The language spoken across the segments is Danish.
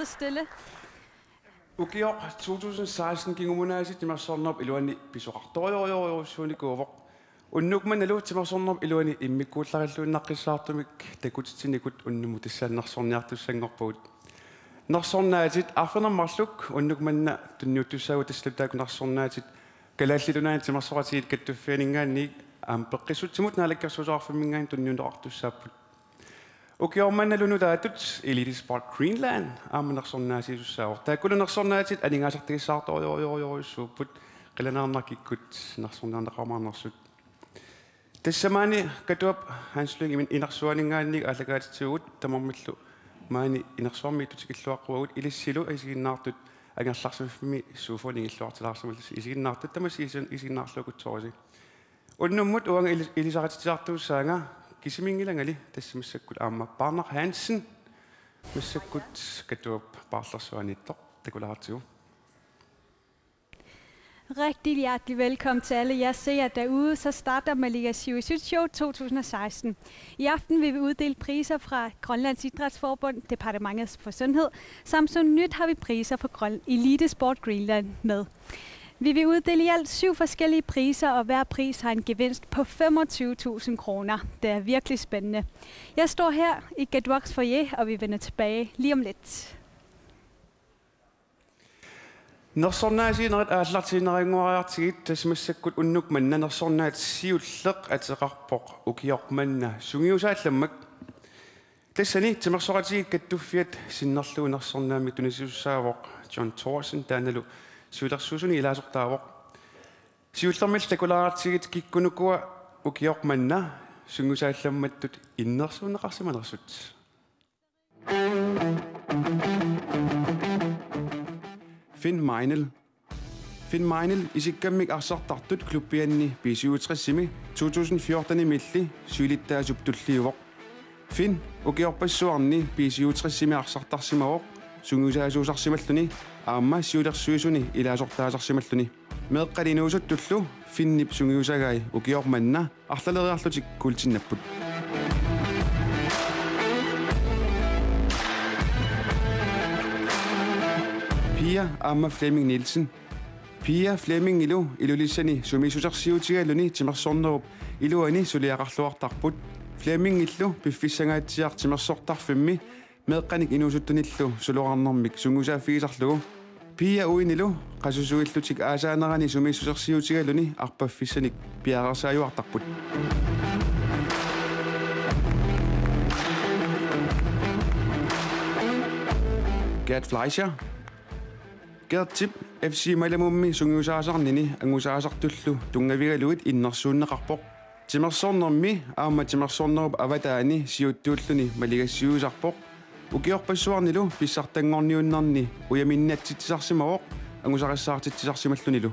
sid stille. Ukior 2016 kingumunaasit timarsornerp iluani pisuqartoriorioriusuuni kuuvoq unnukman alu timarsornerp iluani immikkuullarilluunnaqqissaartumik takutitinikut unnumu tissaannarsorniartussangorpugut narsornaatit arfernarmarluk unnukmanna tunniuttussaagu taslutaakunarsornaatit kalaallilunaani timarsoratiit kattuffianingaanni peqqissutsimut naalakkersuusoarfimmingaani tunniuneqartussaapпут Ukiormannalunu taatut Elite Sport Greenland aamanarsornaasisussaavor taakkulenersornaatit aningaasartigissaartoriorioriusuupput qilanaarnakikkut narsornaarneqarmaarnersut tassamaani katuap Hans Lyng inarsuaningaannik allakaatitugut tamarmillu maani inersuarmiittutikilluaqquagut ilissilu isiginnaartut angerlarsuffimi suufuningilluartilаарsamallus isiginnaartut tamas isiginnaarlukutsorisi unnummut uanga ilisaratisaartuussaanga Kisimingilangali tassimissakkut aamma Barner Hansen missakkut katuap parlersuanittor takulaartigu. Rigtig hjertelig velkommen til alle jer seere derude. Så starter Malika Siusuit Show 2016. I aften vil vi uddele priser fra Grønlands Idrætsforbund, Departementet for Sundhed, samt som nyt har vi priser fra Elite Sport Greenland med. Vi vil uddele i alt 7 forskellige priser, og hver pris har en gevinst på 25.000 kroner. Det er virkelig spændende. Jeg står her i Gadwaks foyer, og vi vender tilbage lige om lidt. Nersornaasiinerit aallartiineringuariartigit tasmissakkut unnukmanna nersornaat siulleq ateqarpoq ukiormanna sungiusaallammak tassani timersoratiit kattuffiat sinnerluu nersornaamik tunisiussaavoq John Thorsen taanalu suulersuusuni ilaasortaavoq siullermil takulaartigit kikkunukua ukiormanna sungiusaallammattut innersuuneqarsimanersut Finn Meinel isikkammik arsartartut klubbianni P67 2014 milli suilittaasup tulliuvoq Finn ukiorpassuarni P67 arsartarsimavoq sungusaasuusarsimalluni aamma siulersuisuni ilaasortaasarsimalluni meeqqalinuusut tullu Finnip sungiusagai ukiormanna arlaleriarlutik kultinnapput Pia Amma Flemming Nielsen. Pia Flemming ilulissani sumisusarsiutigaluni timersornerup iluani suliaqarluartarput. Flemming illu piffissangaatsiar timersortarfimmi meeqqanik inuusuttunillu suluqarnermik sungusaaffigisarlugu. Pia uinilu qasusuillutik aasaanerani sumisusarsiutigaluni arpaffissanik piaqersaayuartarput. Gerd Fleischer. Gerd Tip FC Malamummi sungiusaasarnini angusaasartullu tungavigaluit innersuunneqarpoq timersornermi aama timersornerup avataani siuttuulluni maligassiuusarpoq ukiorpassuarnilu pissartangorniunnarni uyaminnatsitsisarsimavoq angusaqassaartitsisarsimallunilu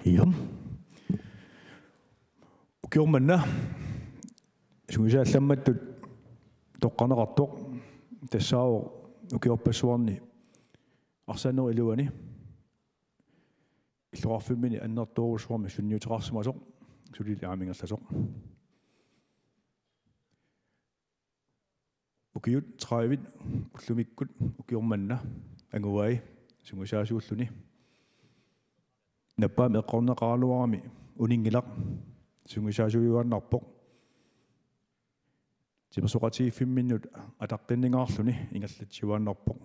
Iom. Ukiormanna sungisaallammattut toqqaneqartoq tassaavo ukiorpassuarni arsaaneri iluani illuarfimmini annertuurusuarmi sunniuteqarsimasoq sulil aamingerlasoq ukiut 30 ullumikkut ukiormanna anguai sungisaasuulluni Nappa meqqorneqarluarami uningilaq sungisaasuujuannarpoq timersoqatigiffimminnut ataqqinningaarluni ingallatsiuannarpoq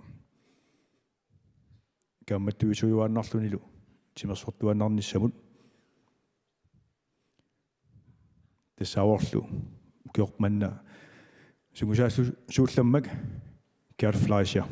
kaammattuisujuannarlunilu timersortuannarnissamut tassavorlu ukiormanna sungisaasuullammak Gerd Fleischer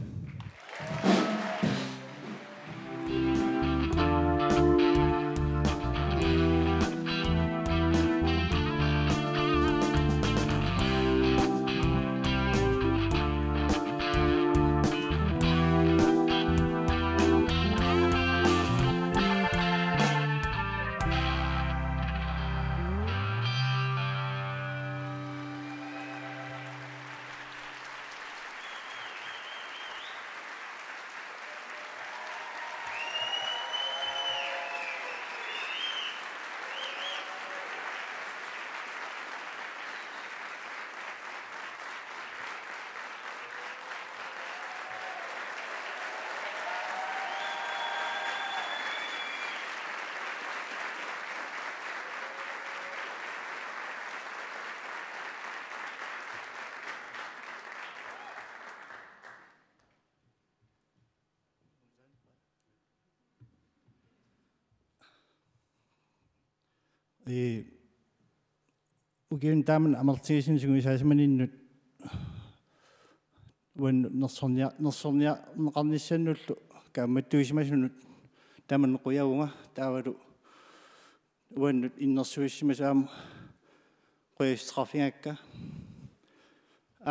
ugen damen amaltisin sunguisaasimaninnut wan nersornia neqarnissannullu kaammattuisimasunut taman quyaunga taavalu uannut innersuissimasaam qiistrafiangakka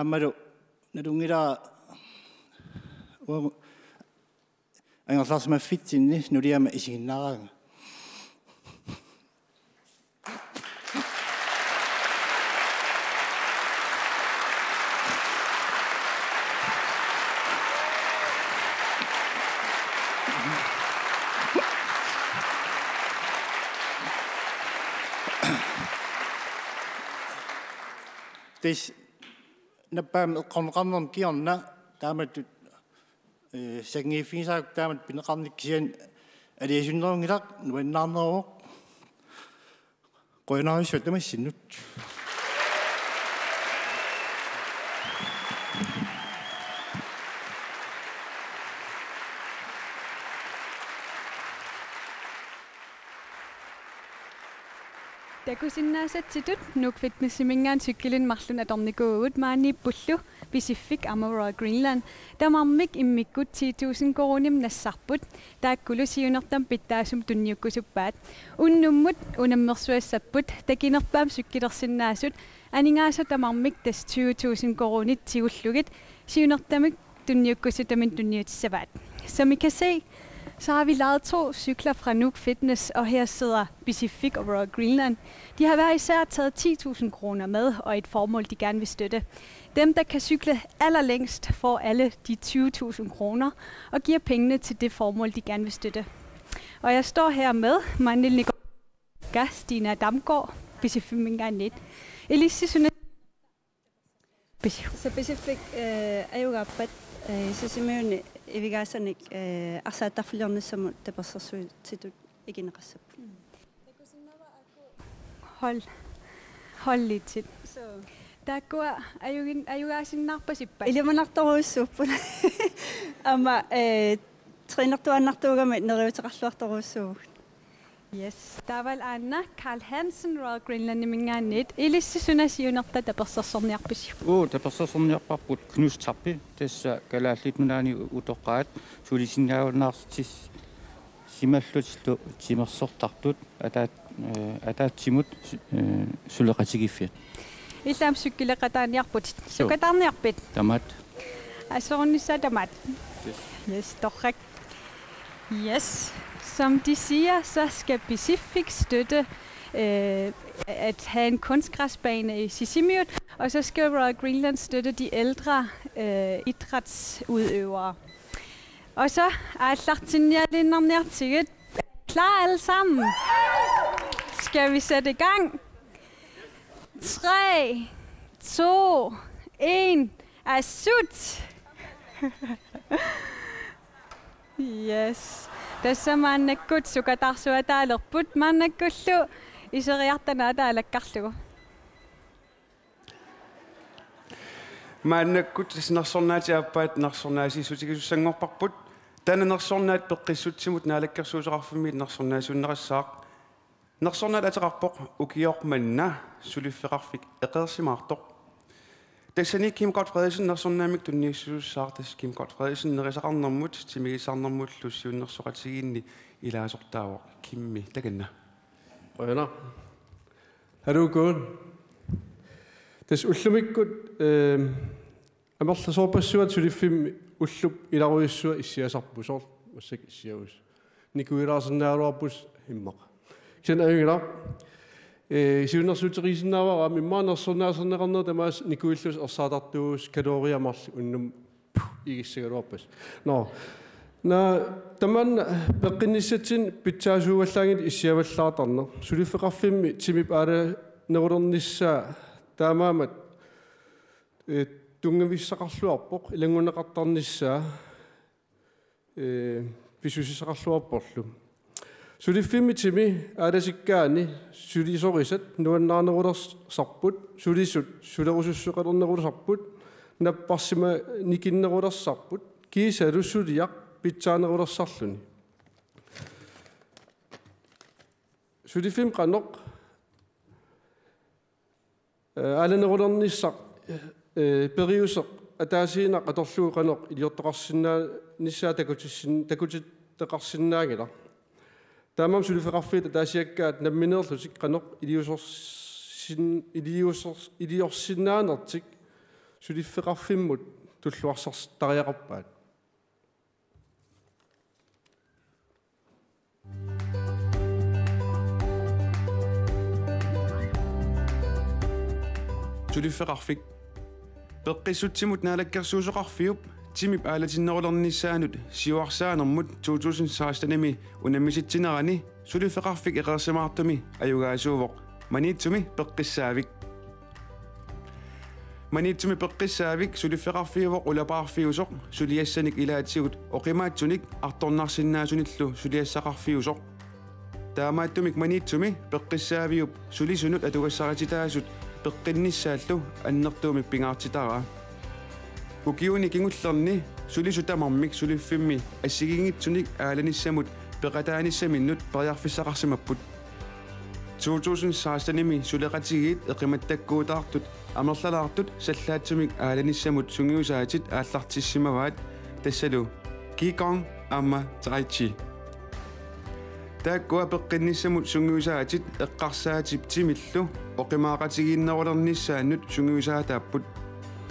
ammalu nalungila angerlarsmaffitsinni nuliama isiginnaaraanga This napam qonqannam kionna taamat significaak taamat pineqarnikkisian aliasunnerungilaq nuannaarneruq qoinaarissut tamassinnut Takusinnaasatitut nuukfitnessimingaan sykkilin marlun atornikuugut maaniippullu Pacific Aurora Greenland tamarmik immikkut 10,000 korunim nassarput taakkulu siunertam pittaasum tunniukkusuppaat unnummut unammersuassapput takinerpaam sykkilersinnaasut aningaasa tamarmik tas 20,000 korunit tigullugit siunertamik tunniukkusutamin tunniutissavaat. Som I kan se, så har vi lavet 2 cykler fra Nuuk Fitness, og her sidder Pacific Aurora Greenland. De har hver især taget 10.000 kroner med, og et formål, de gerne vil støtte. Dem, der kan cykle allerlængst, får alle de 20.000 kroner, og giver pengene til det formål, de gerne vil støtte. Og jeg står her med Manil Nikolaj, Stina Damgaard, Pacific Minganet. Elise Sunne. Så Pacific er jo rappat, så simpelthen Evigasanik arsaatarfiliornissamut tapersersuutitut ikinaqassap. Hold lidt til. Der går ayugaasinnaarpasippa. Ilmanartoruussuupput. Amma trænertuannartuugamat neriuteqarluartoruussuug. Yes, der var Anna Karl Hansen Royal Greenland Minganet. Elisse sunasiunerta tapersersorniarpis. Tapersersorniarparput knustarpi tassa kalaallit nunaani utoqqaat sulisinnaaunaartis simallut timersortartut ataatsimut suleqatigiffiat. Illam sykkileqataaniarput. Sukatarniarpit. Tamat. Asornissa tamat. Yes, torrak. Yes. Som de siger, så skal Pacific støtte at have en kunstgræsbane i Sisimiut, og så skal Royal Greenland støtte de ældre idrætsudøvere. Og så er Lartinjalindernertiget klar alle sammen. Skal vi sætte i gang? 3, 2, 1, sut! Yes. Tässä maannakut sukatarsuataalerput maannakkullu iseriartanaataalakkarlugu. Maannakut nersornaatiappaat nersornaasisuutigissussangorparput tana nersornaat peqqissutsimut naalakkersuuserarfummiit nersornaasuunnerissaaq nersornaat ateqarpoq ukiormanna suliffeqarfik eqersimaartoq tassani Kim Gott Frederiksen nersornaamik tunniissuussaartas Kim Gott Frederiksen nerisaqarnermut timigisarnermullu siunnersoqatigiinni ilaasortaavoq kimmi takanna Rønner. Har du gået? Det er ullumikkut amarlasorpassuat sulifim ullup ilaruissua issiasarpusor massak issiaus. Nikuilaarsernaaruarpus himmaq. Sen ayungila siunnersuuterisinnaava amimmaannersornaaserneqarner tamaas nikuillus ersaatartuus kaloriamarl unnum igissagaluarpas. No. Na taman peqinnissatsin pitsaasuuvallaangit issiavallaartarner suliffeqarfimmi timip aala nerulernissa taamaamat tungavissaqarluarpoq ilanguneqartarnissaa pisusissaqarluarporlu suliffimmi timi aalasikkaani sulisorisat nuannaarnerulersarput sulisut sulerusussuqalernerulersarput napparsima nikinnerulersarput kiisalussuliaq pitsaannerulersarluni sulifim qanoq аланерулерниссақ периусеқ атаасиинақ аторлуuqanoq илиортоқарсинаа ниссаа такутиттеқарсинаагила таамам сулифеқарфиит таасиаккаат намминеерлутик қаноқ илиорсиннаанертик сулиффеқарфиммут туллуарсарс тариақарпаат сулиффеқарфик пеққиссутсимут наалаккерсуусоқарфиуп тимип аалатиннерулернissaanут сиуарсаанермут 2016-нами унаммиситсинерани сулиффеқарфик эқерсимаартуми аюгаасуувоқ маниитсуми пеққиссаавик маниитсуми пеққиссаавик сулиффеқарфиувоқ улапаарфиусоқ сулиассаник илаатсигут оқимаатсуник арторнарсиннаасуниллу сулиассақарфиусоқ таамааттумик маниитсуми пеққиссаавиуп сулисунут атугассаратитаасут пеққинниссааллу аннертуумик пингаартитараа укиуни кингуллерни сулисутамармик сулиффимми ассигингитсуник ааланиссамут пеқатааниссаминнут периарфиссақарсимаппут 2016-ними сулеқатигиит эқиматтаккуутаартут амерлалаартут саллаатсумик ааланиссамут сунгиусаатит ааллартиссимаваат тассалу кикон амма тарайчи тааккуа пеққинниссамут сунгиусаатит эққарсаатип тимиллу оқимаақатигииннерулерниссааннут сунгиусаатааппут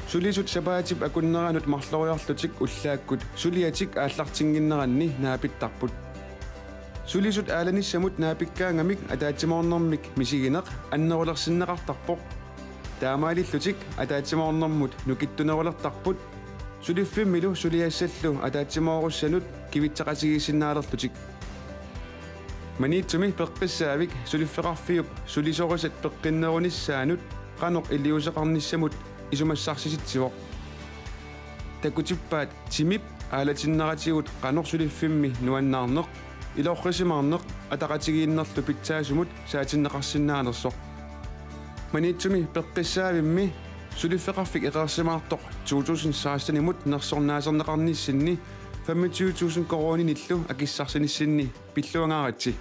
сулисут сапаатип акуннераанут марлориарлутик уллааккут сулиатик ааллартингиннеранни наапиттарпут сулисут ааланиссамут наапиккаангамик атаатсимоорнэрмик мисигинеқ аннерулерсиннеқартарпоқ таамаалиллутик атаатсимоорнэрмут нукиттунерулертарпут сулиффиммилу сулиассаллу атаатсимооруссанут кивитсеқатигиссиннаалерлутик маниитсуми пеққиссаавик сулиффеқарфиуп сулисорисат пеққиннеруниссаанут қаноқ илиусеқарниссамут исумассарсиситсивоқ такутиппаат тимип аалатиннератигут қаноқ сулиффимми нуаннаарнеқ илооррисимаарнеқ атақатигииннерлу питсаасумут саатиннеқарсинаанерсоқ маниитсуми пеққиссаавимми сулиффеқарфик эқерсимаартоқ 2016-нимут нерсорнаасернеқарниссинни 25,000 корониниллу акиссарсиниссинни пиллуангааратси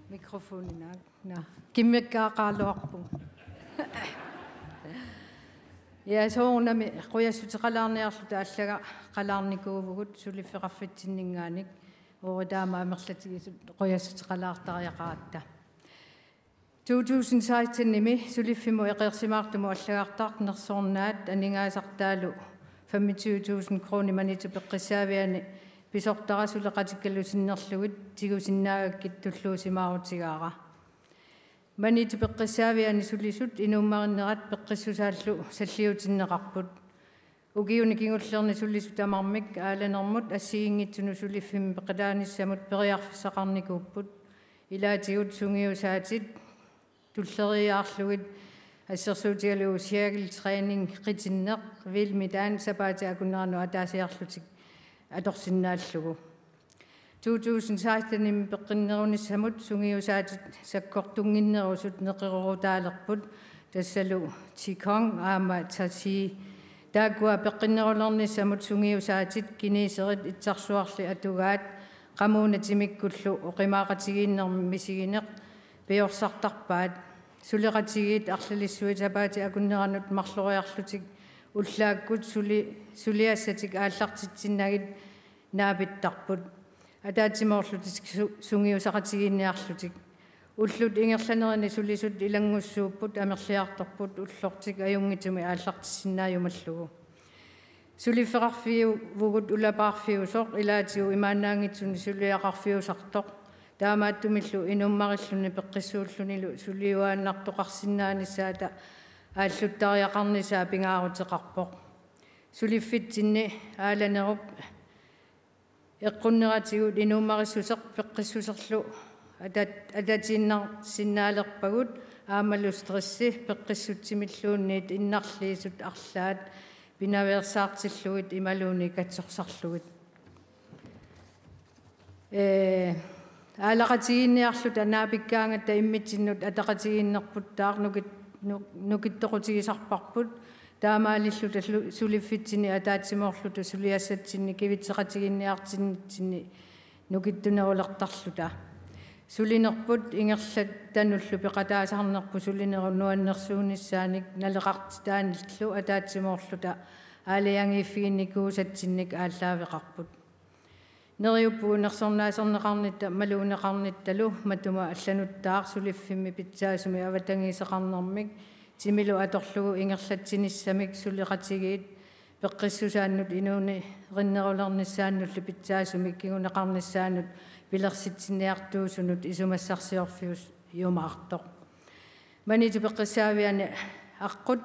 Mikrofonina. Kimmekkaaqaarluarpu. Ja soornami quyassuteqalaarniarlu taallaga qalaarnikuuvugut sulifeqarfitsinninngaanik oritaama amerlatigisut quyassuteqalaartariaqaatta 2016-nimi suliffimu eqersimaartumu allagaartaart nersoornaat aningaasartaalu 25,000 krooni manitu peqqissaaviani писортарасулеқатиккалусиннерлугит тигусиннаагаккит туллуусимаарутигаара манит пеққиссаавиани сулисут инууммариннерат пеққиссусааллу саллиутиннеқарпут угиуни кингуллерни сулисут амармик ааланермут ассигингитсуну сулиффим пеқалааниссамут периарфиссақарникууппут илаатигут сунгиусаатит туллериаарлугит ассерсуутигалуу сиагил тренинг қитиннеқ вилмитаан сапаати акуннерану атаасиарлутик аторсиннааллугу 2016-ними пеққиннеруниссамут сунгиусаатит саккортунгиннерусут неқирорутаалерпут тассалу тикон аама тати таакуа пеққиннерулерниссамут сунгиусаатит кинисерит итсарсуарли атугаат qammuunatimikkуллу оқимаақатигииннерми мисигинеқ пиорсартарпаат сулеқатигиит арлалиссуитапаати акуннеранут марлориарлутик уллааккут сулиассатик ааллартитсиннагит наапиттарпут атаатсимоорлутик сунгиусақатигиинниарлутик уллут ингерланерини сулисут илангуссууппут амерлиарторпут уллортик аюнгитуми ааллартиссиннааюмаллугу сулиффеқарфиу вугут улапаарфиусоқ илаатигу имаанаангитсуни сулиақарфиусартоқ таамааттумиллу инуммариллуни пеққиссууллунилу сулиуааннартоқарсиннааниссаата ааллуттариақарнисаа пингаарутеқарпоқ сулиффитсинни ааланеруп эққуннератигут инууммариссусеқ пеққиссусерлу ататиннар синнаалерпагут аамалу стресси пеққиссутсимиллуунниит иннарлиисут арлаат пинаверсаартиллугит ималууни катсорсарлугит аалақатигинниарлут анаапиккаангатта иммитсиннут атақатигиннерпуттаар нукиттоқутигисарпарпут таамаалиллута сулиффитсини атаатсимоорлута сулиассатсинни кивитсеқатигинниартиннитсинни нукиттунерулертарлута сулинерпут ингерлат тануллу пеқатаасарнерпу сулинерунуаннерсуунissaаник налеқартитааниллу атаатсимоорлута аалиангииффигинникуусатсинник ааллаавеқарпут нериуппуунерсорнаасернеқарнитта малуунеқарнитталу матума аллануттаар сулиффимми питсаасуми аватангисеқарнэрмик тимилу аторлугу ингерлатсиниссамик сулеқатигиит пеққиссусааннут инууни риннерулерниссааннуллу питсаасумик кигунеқарниссаанут пилерситсиниартуусунут исумассарсиорфиус юмаартоқ маниту пеққиссаавиани аққут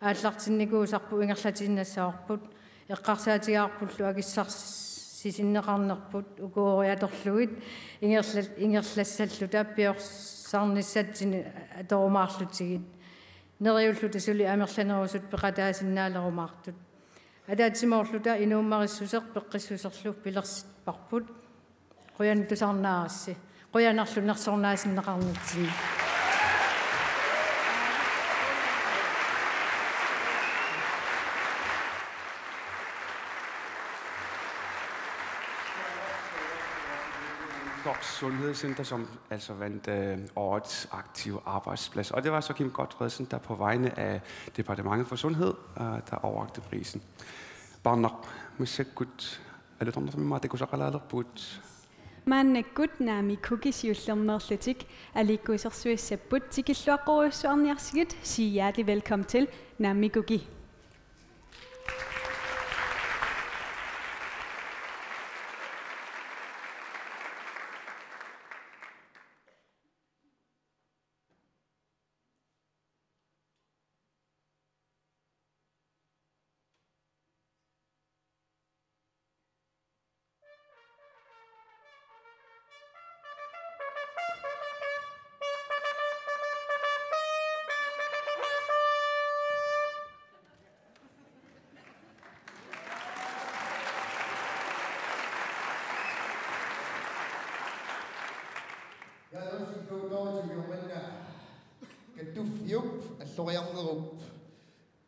ааллартинникуусарпу ингерлатиннассаорпут эққарсаатигаарпуллу агиссарсисиннеқарнерпут укуориаторлугит ингерлассаллу тааппиорсарниссатсини аторумаарлутигит нериуллута сули амерланерусут пеқатаасиннаалерумаартут атаатсимоорлута инууммариссусеқ пеққиссусерлу пилерсиппарпут қуян тусарнаарасси қуянарлунерсорнаасиннеқарнитсини Sundhedscenter, som altså vandt årets aktive arbejdsplads. Og det var så Kim Godtfredsen, der på vegne af Departementet for Sundhed, der overrakte prisen. Barnak, misekut, eller sådan noget, man det kunne så kalde put. Man gut nami kukisjullermerletik, alikusersuissaput, tikilluaqoruussuarniarsigit, sig hjertelig velkommen til Nami Kuki.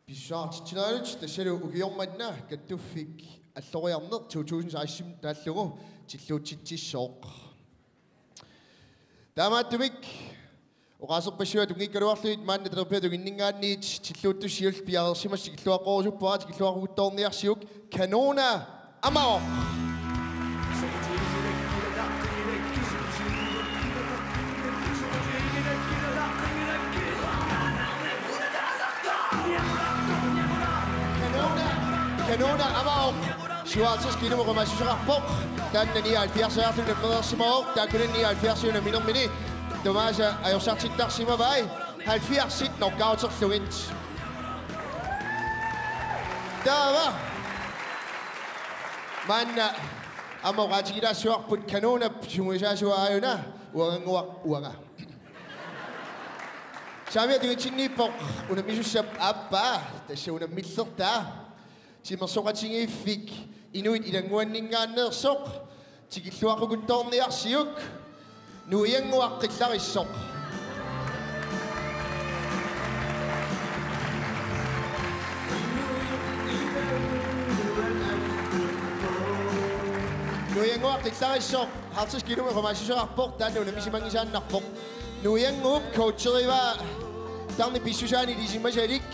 Bishartitinalut tashalu ugiormanna kattufik alloriarner 2016 taallugu tilluutittissoq taamaattumik oqaaserpassuat ungikkaluarluit maanna terpeetuk inningaanniit tilluuttussiult piareersimassik illuaqorusuppaat illuaquguttoorniarsiuk kanona amaoq Kanona amaoq suartiskinumerumassuserarpoq taanna 79 medersimaoq taakuna 79 minermini tumaasa ajorsartittarsimavai 70 nokkauterlugit taava manna amoqaatigilaassuarput kanona sumuisaasuaajuna uanganguaq uanga Saamiatungitinniippoq unamisussap appaa tassa unamillertaa Timersoqatingiiffik inuit ilanguanningaanneersoq tikilluaquguttoorniarsiuk nuianguaqqillarissoq nuianguaqqillarissoq hartiskilumerumaassuserarpoq taanna unamisimangisaannarpoq nuianguup coacheriva tarni pissusaani lisimmasalik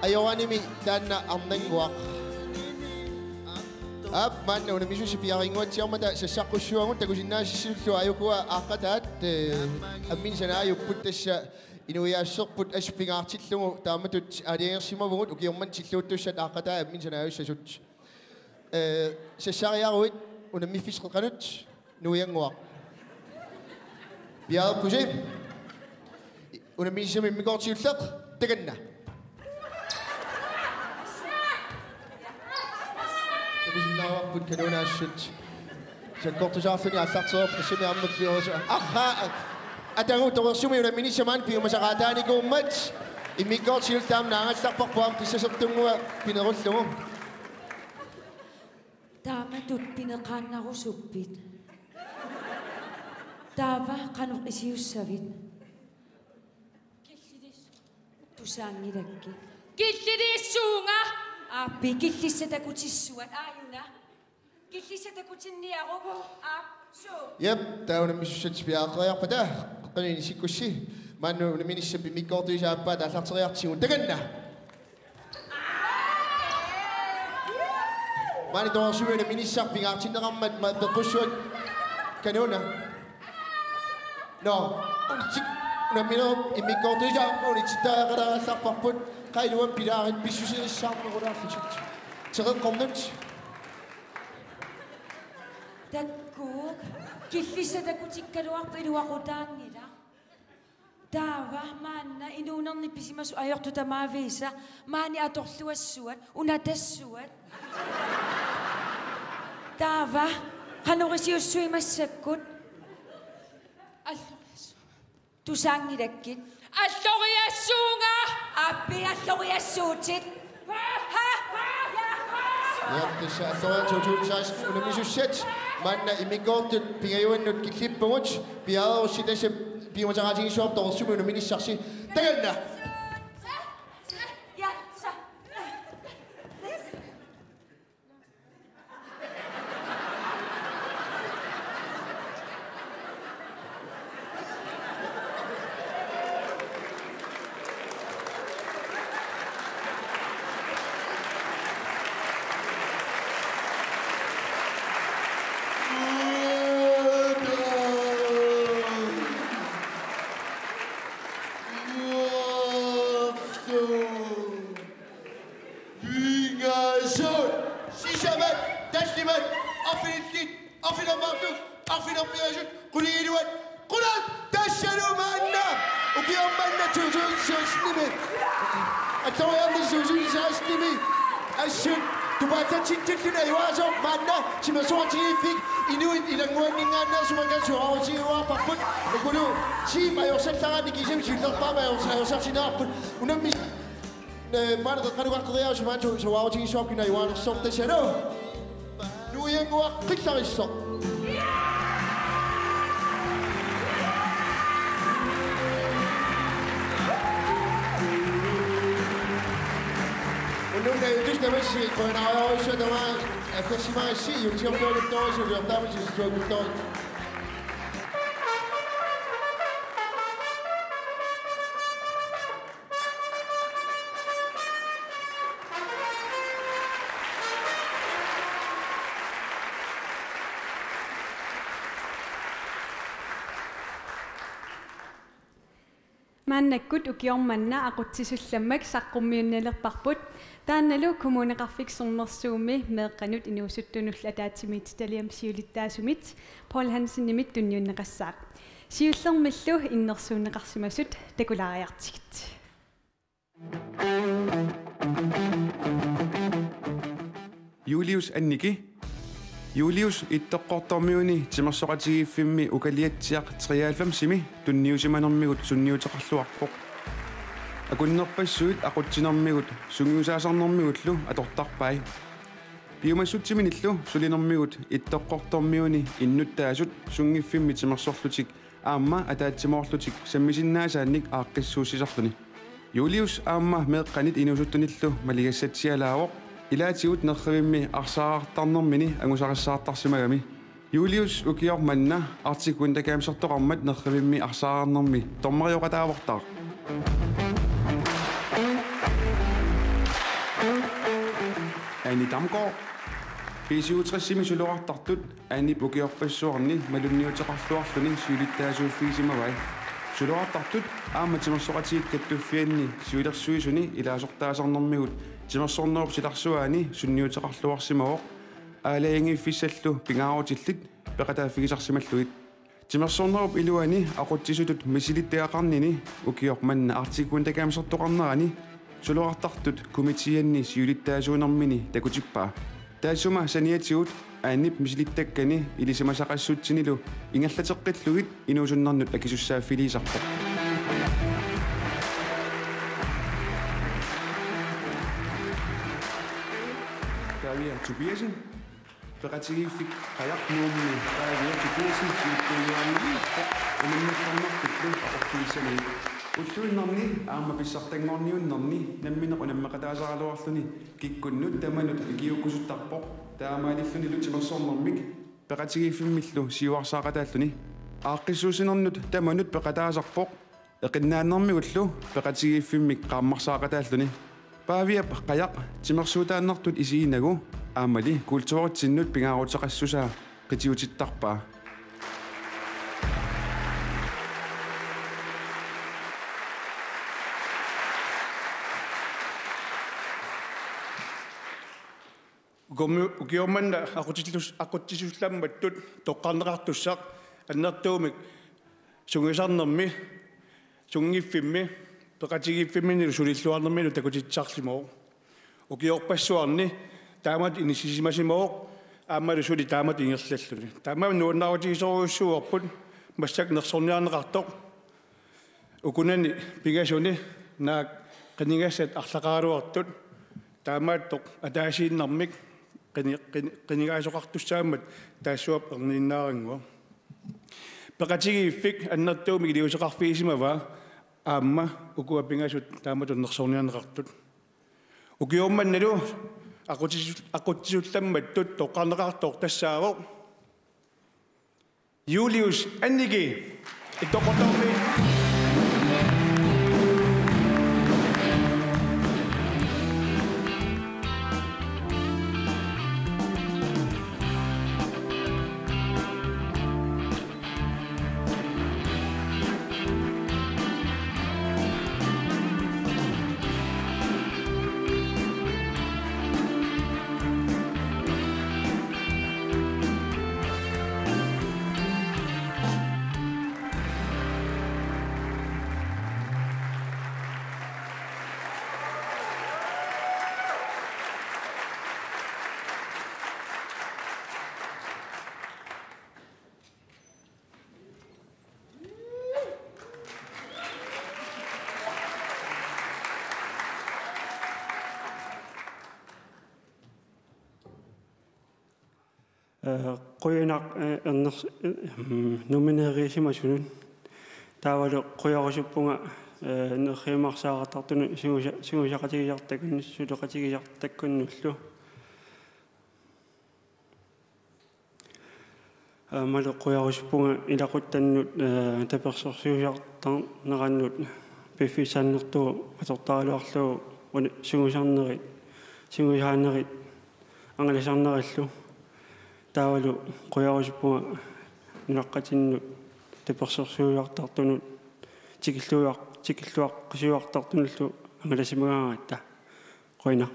ajoranimi taanna arnanguaq manna unamisusi piaringuatsiarmata sassaqussuangut takusinnaasissullu ajukua aaqqataat amminisanaajukput tassa inuiaasserput aspingaartillugu taamatut aliangersimavugut ukiorman tilluuttussat aaqqataa amminisanaajussassut sassariaruit unammiffisqeqanut nuianguaq piaarpusi unammisami mikortiulleq takanna Takusinnaarput kanunaassut Kortusarfuni assarterup tassimi ammakpiurusa arra atagu togersumi unaminisaman piumasaqataanikummat immikkoortilut taamnaangassarparpuam tissasertungua pinerullugu taamatut pineqaannarusupпит taava qanuq isiussavit tusaangilakki killiliissuunga aappi killissatakutissuat aayuna killissatakutinniarup aapsu yep taunamissussat piaqeriarpata qanini sikkussi mannu unaminissappi mikkoortuisaappaat allarteriartigu taganna mani togersumi unaminissarpingaartinneqarmat ma peqqussuat kanuna no unamminerup immikkoortuisaappuuni titaaqalaarallarparput qailuam pilaarit pissusirissaarnerulaarlutit teqeqqornut takkuuk killissatakutikkaluarpiluaqutaangila taava maanna inuunerni pisimasu ajortutamaaviisa maani atorluassuat unatassuat taava qanorisiussuimassakkut tusaangilakkit alloriassuunga appi alloriassuutit yep tissa alloriassuutit unamissussat manna immikkoortut pingajuannut killippugut piarerussitassa piumataqaatigissuar togersumi unaminissarsi taganna Shopping I want to stop the shadow. Do you go up? Fix our stop. Just never see it, but I always said the man, after she might see you, she'll go to the doors of your damages to the door. Mannakkut ukiormanna aqutsisullammak saqqummiunnalerparput taannalu kommuneqarfiksornersuumi meeqqanut inuusuttunulla taatsimit taliam siulittaasumit Paul Hansen nimit tunniunneqassaaq siullermillu innersuunneqarsimasut takulaariartigit Julius Anniki Julius ittoqqortormiuni timersoqatigiiffimmi ukaliatsiaq 93-simi tunniusimanermigut sunniuteqarluarpoq akunnerpassuit aqutsinermigut sungiusaasarnermigutlu atortarpai piumassuttiminillu sulinermigut ittoqqortormiuni innuttaasut sungiffimmi timersorlutik aamma ataatsimorlutik sammisinnaasaanik aaqqissuussisarluni Julius aamma meeqqanit inuusuttunillu maligassatsialaawoq ilaatigut nerrivimmi arsaartarnermini angusaqassaartarsimagami Julius ukiormanna artikun takaamsertoqarmat nerrivimmi arsaarnermi tormarioqataavortaaq Anni Damgaard Pisiutrissimi suluartartut Anni ukiorpassuarni malunniuteqarluarluni siulittaasuuffiisimavai suluartartut aamatimersoqatiik kattuffianni siulersuisuni ilaasortaasarnermigut timersornerup silarsuaani sunniuteqarluarsimaoq aalayangiiffissallu pingaarutillit peqataafigisarsimalluit timersornerup iluani aquttisutut misilittaaqarnini ukiormanna artikun takaamsertoqarnerani suluartartut komitianni siulittaasuunermini takutippaa taassuma saniatigut aanip misilittakkani ilisimasaqassuutsinilu ingallateqqillugit inuusunnarnut akisussaaffiliisarpoq Tavia Tobiasen peqatigiiffik qajaqnuumni Tavia Tobiasen siuttuunuarnami anammiqqarnertiklu aqorfiissani уллуиннарни аама писсартангорниуннарни намминеқ унаммеқатаасаралуарлуни киккуннут таманут игиуккусуттарпоқ таамаалиллуни лутимерсоорнэрмик пеқатигииффиммиллу сиуарсаақатааллуни ааққиссуусинернут таманут пеқатаасарпоқ эқиннааннэрмигуллу пеқатигииффиммик qaammarsaaqataalluni паавиап қаяқ тимерсуутааннартут исигинагу аамали культууритсиннут пингаарутеқассусаа қитиутиттарпаа Ukiumanna aquttisuslammattut toqqarneqartussaq annertuumik sungisarnermi sungiffimmi peqatigiiffimini sulilluarnerminu takutitsarlimoo ukiorpassuarni taamat inissisimasimooq aammalu suli taamat ingerlalluni taamam nuunnaarutigisoruussuuarput massak nersorniarneqartoq ukunani pigasuni naak qanigassat arlaqaaluartut taamaattoq ataasiinnermik qinigaasuqartussaammat taassuap erniinnaarangua peqatigiiffik annertuumik liuseqarfiisimava aamma ukuapingasut taamatun nersorniarneqartut ukiummannalu aquttisutlammattut toqqarneqartoq tassaavoq Julius Annigi ittoqortormi qoyunaq numineeriisimasunun taavalu qoyorusuppunga nerriimarsaaqatartunu singusaqatigijartakun suleqatigijartakkunnullu malu qoyorusuppunga ilaqutannut tapersorsiusiartarnerannut piffisannertuu atortaaluarluu singusarnerit singusaannerit angalisarnerillu taavalu qoyorusuppunga nilaqqatinnut tapersorsiusiartartunut tikilluaq angalasimaгаангатта qoina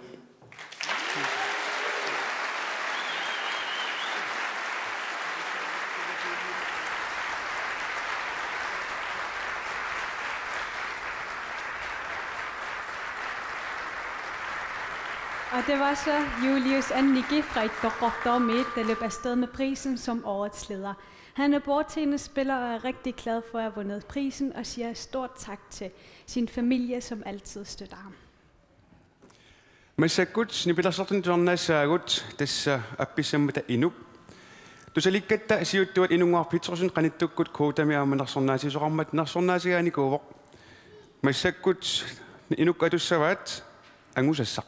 Og det var så Julius Annigi fra Ittoqortormi, der løb afsted med prisen som årets leder. Han er bordtennisspiller og er rigtig glad for at have vundet prisen og siger stort tak til sin familie, som altid støtter ham. Massakut nipilarsortun tuarnaassaagut tassa appissammata inuk. Tusalikkatta siuttuat inungaarpitsorsun qanittukkut kuutami aamanarsornaasisoqarmat narsornaasigaani kuuvoq. Massakut inuk atussavaat angusassaq.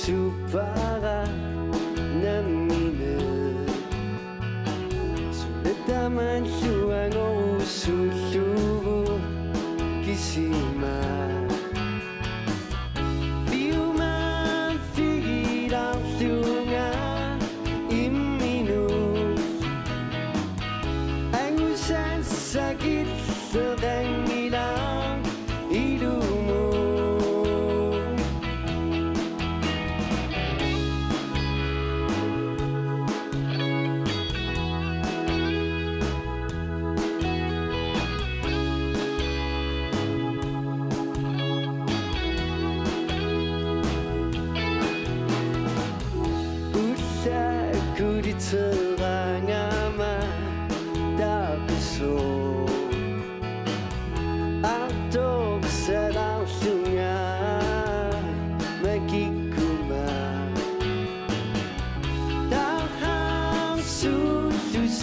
Supara namine Suletaman luang usulu kisima Biuman figiran lunga imminus Angusan sakit sedang hilang hidupmu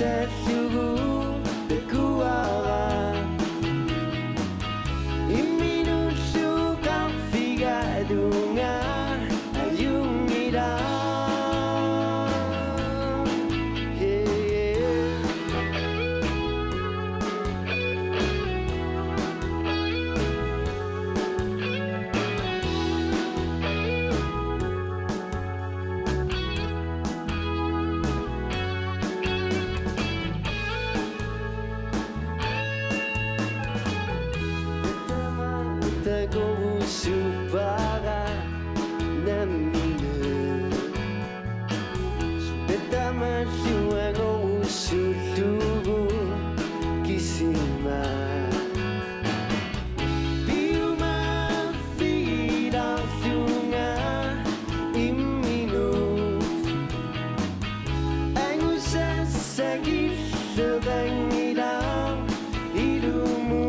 sallugu takuara iminullu qarfigadunga ayungira supara namina betama suango usulugu kisima biuma fira sunga iminu angusa sagi sebangira ilumu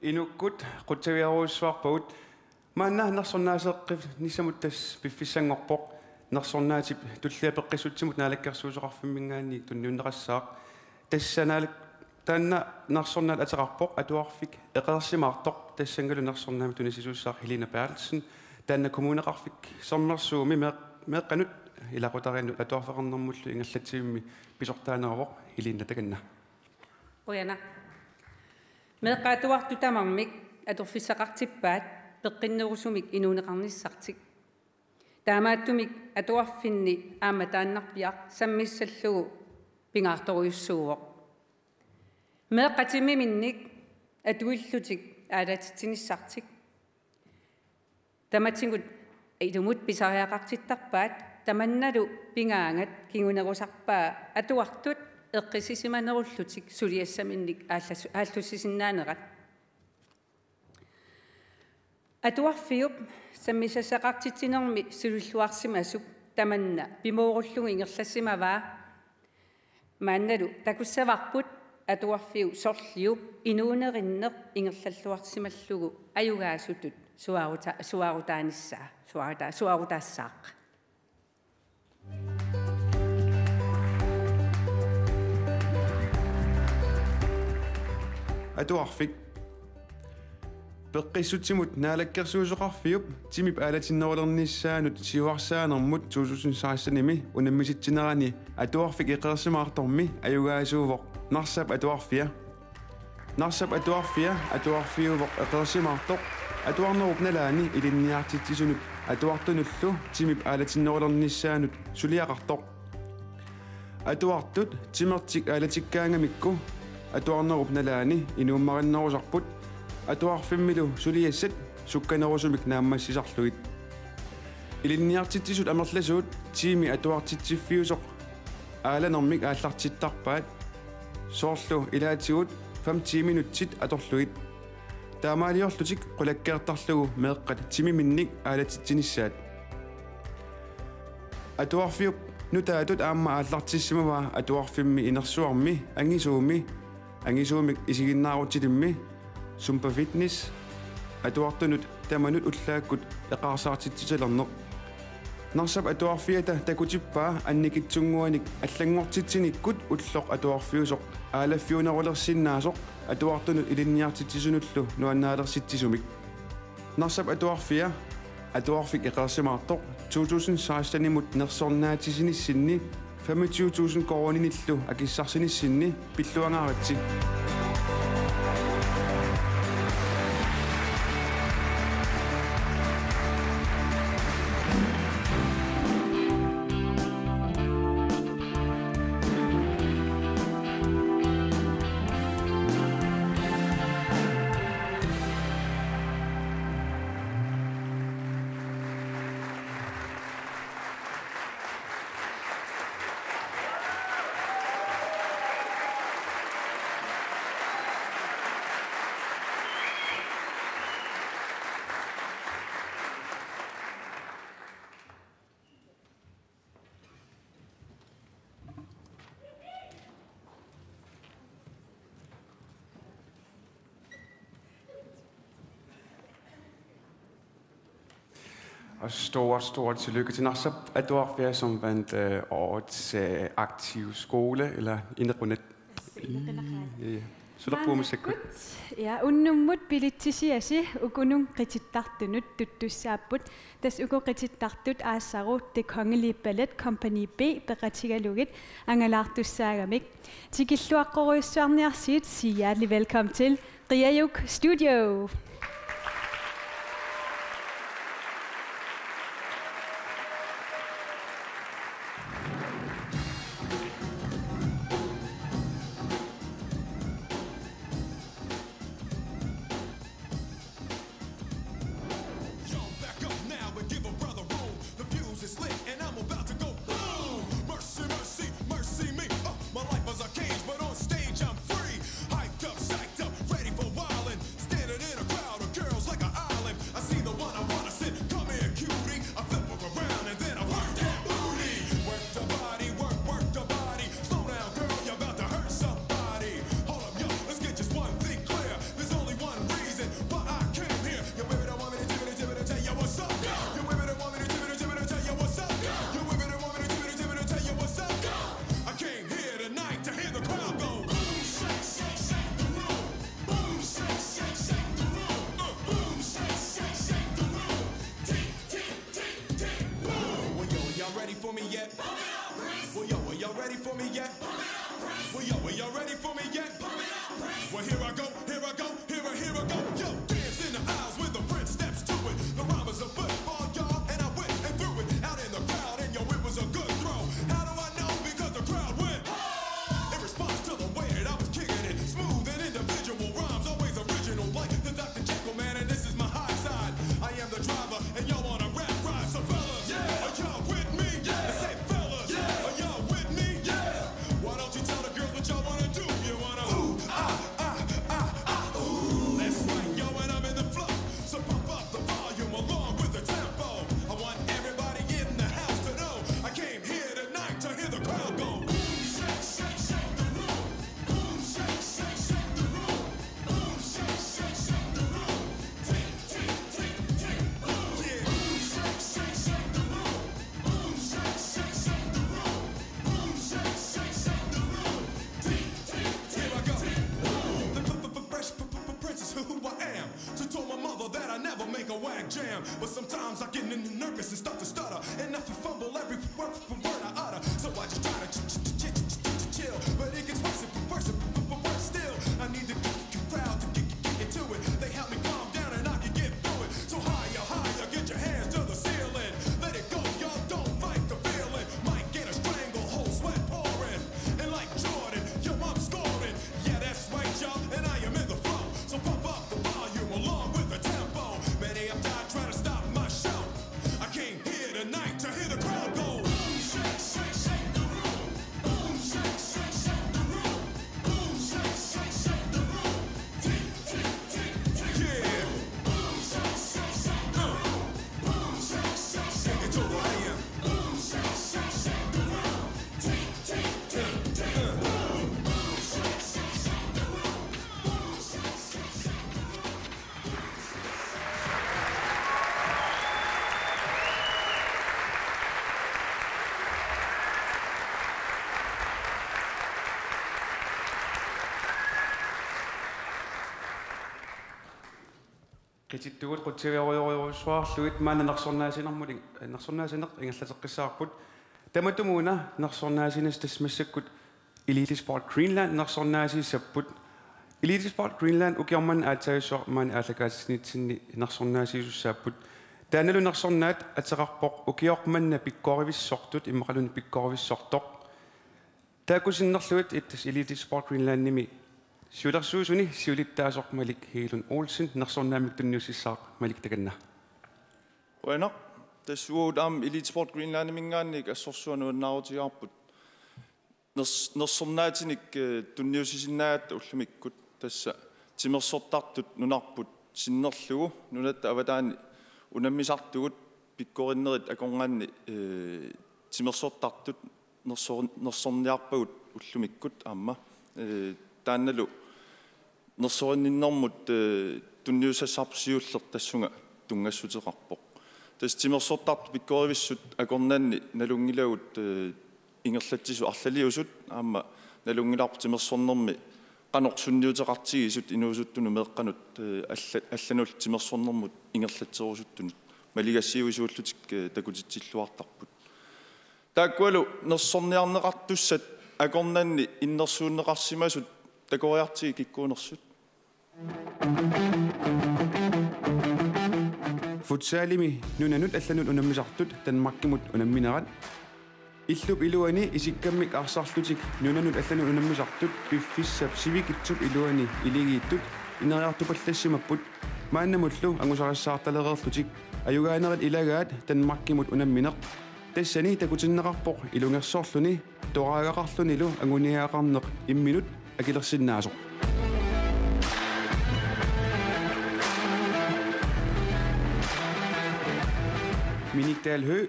Inukkut qutaviaruussuarpagut maanna nersornaaseqqif nissamuttas piffissangorpoq nersornaatip tulliapeqqissutsimut naalakkersuusoqarfimmingaanni tunniunneqassaaq tassanaalik taanna nersornaal ateqarpoq atuarfik eqersimaartoq tassangalu nersornaami tunisisuussaaq Helena Bertelsen taanna kommuneqarfik sornersuumi meeqqanut ilaqutariannut atuarfeqernermullu ingallatsiimmi pisortaaneravoq Helena takanna Oyana meeqqaatuartu tamarmik atorfissaqartippaat peqqinnerusumik inuuneqarnissartik taamaattumik atuarfinni aama taannarpiaq sammissallugu pingaartoruyussuuvoq meeqqatimiminnik atuillutik aalatitsinissartik tamatsingut idumut pisariaqartittarpaat tamannalu pingaangat kingunerusarpaa atuartut eqqisisimanerullutik suliassaminnik aallussisinaanerat atuarfiup sammisassaqartitsinermi sululluarsimasuk tamanna pimuurullugu ingerlassimavaa maannalu takussavarput atuarfiu sorliup inuunerinneq ingerlalluarsimallugu ajugaasutut suarutaanissaa suarutaassaaq atuarfik peqqissutsimut naalakkersuusoqarfiup timip aalatinnerulernissaanut siuarsaanermut 2016-nimi unammisittinerani atuarfik iqersimaartormi ajugaasuuvoq narsap atuarfia atuarfiuvoq eqersimaartoq atuarnerup nalaani ilinniartittisunut atuartunullu timip aalatinnerulernissaanut suliaqartoq atuartut timertik aalatikkaangamikku atuarnerup nalaani inuummarinnerusarput atuarfimmilu suliassat sukkanerusumik naammassisarluit ilinniartittisut amerlasuut tiimi atuartitsiffiusoq aalanermik aallartittarpaat soorlu ilaatigut 5 minutsit atorluit taamaaliorlutik qulakkeertarlugu meeqqat timiminnik aalatittinissaat atuarfiup nutaatut aamma aallartissimavaa atuarfimmi inersuarmi angisuumik isiginnaarutsilimmi Zumba Fitness atuartunut tamanut ullaakkut eqarsaartitsitalerneq narsap atuarfiata takutippaa annikitsunguanik allangortitsinikut ulloq atuarfiusoq aalaffiunerulersinnaasoq atuartunut ilinniartitsisunullu nuannaalersittissumik narsap atuarfik eqersimaartoq 2016-nimut nersornaatisinnissinni 25,000 koroninillu akissarsinissinni pilluangaaratsi Og stort tillykke til Nasser Adorfia, som vandt årets aktive skole, eller inderundet. Så der bruger man sig godt. Ja, unnumut bilittisiasi ukunung qitittartunut tuttussaaput tas uku qitittartut aassarut Det Kongelige Balletkompagni B beratigalugit angalaartussaagamik tikilluaqqoruissuarniarsiit sig hjertelig velkommen til Riayuk Studio. But sometimes I get nervous and start to stutter, and if I fumble every word I utter, so I just try to chill. But it gets worse and worse still. I need the crowd to get into it. They help me calm down and I can get through it. So higher, get your hands to the ceiling. Let it go, y'all, don't fight the feeling. Might get a stranglehold, sweat pouring, and like Jordan, yo, I'm scoring. Yeah, that's right, y'all, and I am in the flow. So pump up the volume along with the tempo. Many have died trying to stop my show. I came here tonight to hear the crowd go. Boom, shake, shake, shake the room. Boom, shake, shake, shake the room. Boom, shake, shake, shake the room. Tick, tick, tick, tick. Yeah. Boom, shake, shake, shake the room. Boom, shake, shake, shake it to who I am. Boom, shake, shake, shake the room. Tick, tick, tick, tick. Boom, shake, shake, shake the room. Boom, shake, shake, shake the room. Qitittugut quttiviorioriusuarluit maana nersornaasinermuling nersornaasineq ingallateqqissaarput tamatumuuna nersornaasinas tasmassakkut Elite Sport Greenland nersornaasiissapput Elite Sport Greenland ukiarman aatagissuarmaan aallakaatsnitsinni nersornaasiisussapput taanalu nersornaat ateqarpoq ukiormanna pikkoorivissortut immaqaluni pikkoorivissortoq taakusinnerluit ittas Elite Sport Greenlandnimi Suudarsuusuni siulittaasormalik Helun Olsen nersornaamik tunniussissaaq malik takanna. Bueno, tessuudam Elite Sport Greenland mingaannik assorsuanuannaarutiarput. Nersornaatinik tunniussisinnaat ullumikkut tassa timersortartut nunarput sinnerlugu nunatta avataani unammisartugut pikkorinnerit akongaanni timersortartut nersorniarpagut ullumikkut aamma taannalu nersorinninnermut tunniusassarpusiullertassunga tungassutеқарпоқ тас тимерсортарт пиккоривиссут акорнанни налунгилагут ингерлатсису арлалиусут аама налунгиларп тимерсорнерми qanорсунниутеқартигисут инуусуттуну меэққанут алланул тимерсорнермут ингерлатсерусуттунут малигассиуисууллутик такутитсиллуартарпут тааккуалу нерсорниарнеқартуссат акорнанни иннерсууннеқарсимасут такориартиги киккуунерсут футсаалими нунанут алланут унаммисартут танмаркимут унамминерат иллуп илуани исиккаммик арсарлутик нунанут алланут унаммисартут пиффиссап сивикитсуп илуани илигииттут инериартупаллассимаппут мааннамуллу ангусарассаарталереерлутик аюгаанерат илагаат танмаркимут унамминеқ тассани такутиннеқарпоқ илунгерсоорлуни тораагақарлунилу агуниаақарнеқ имминут акилерсиннаасоқ Minik Dalhø.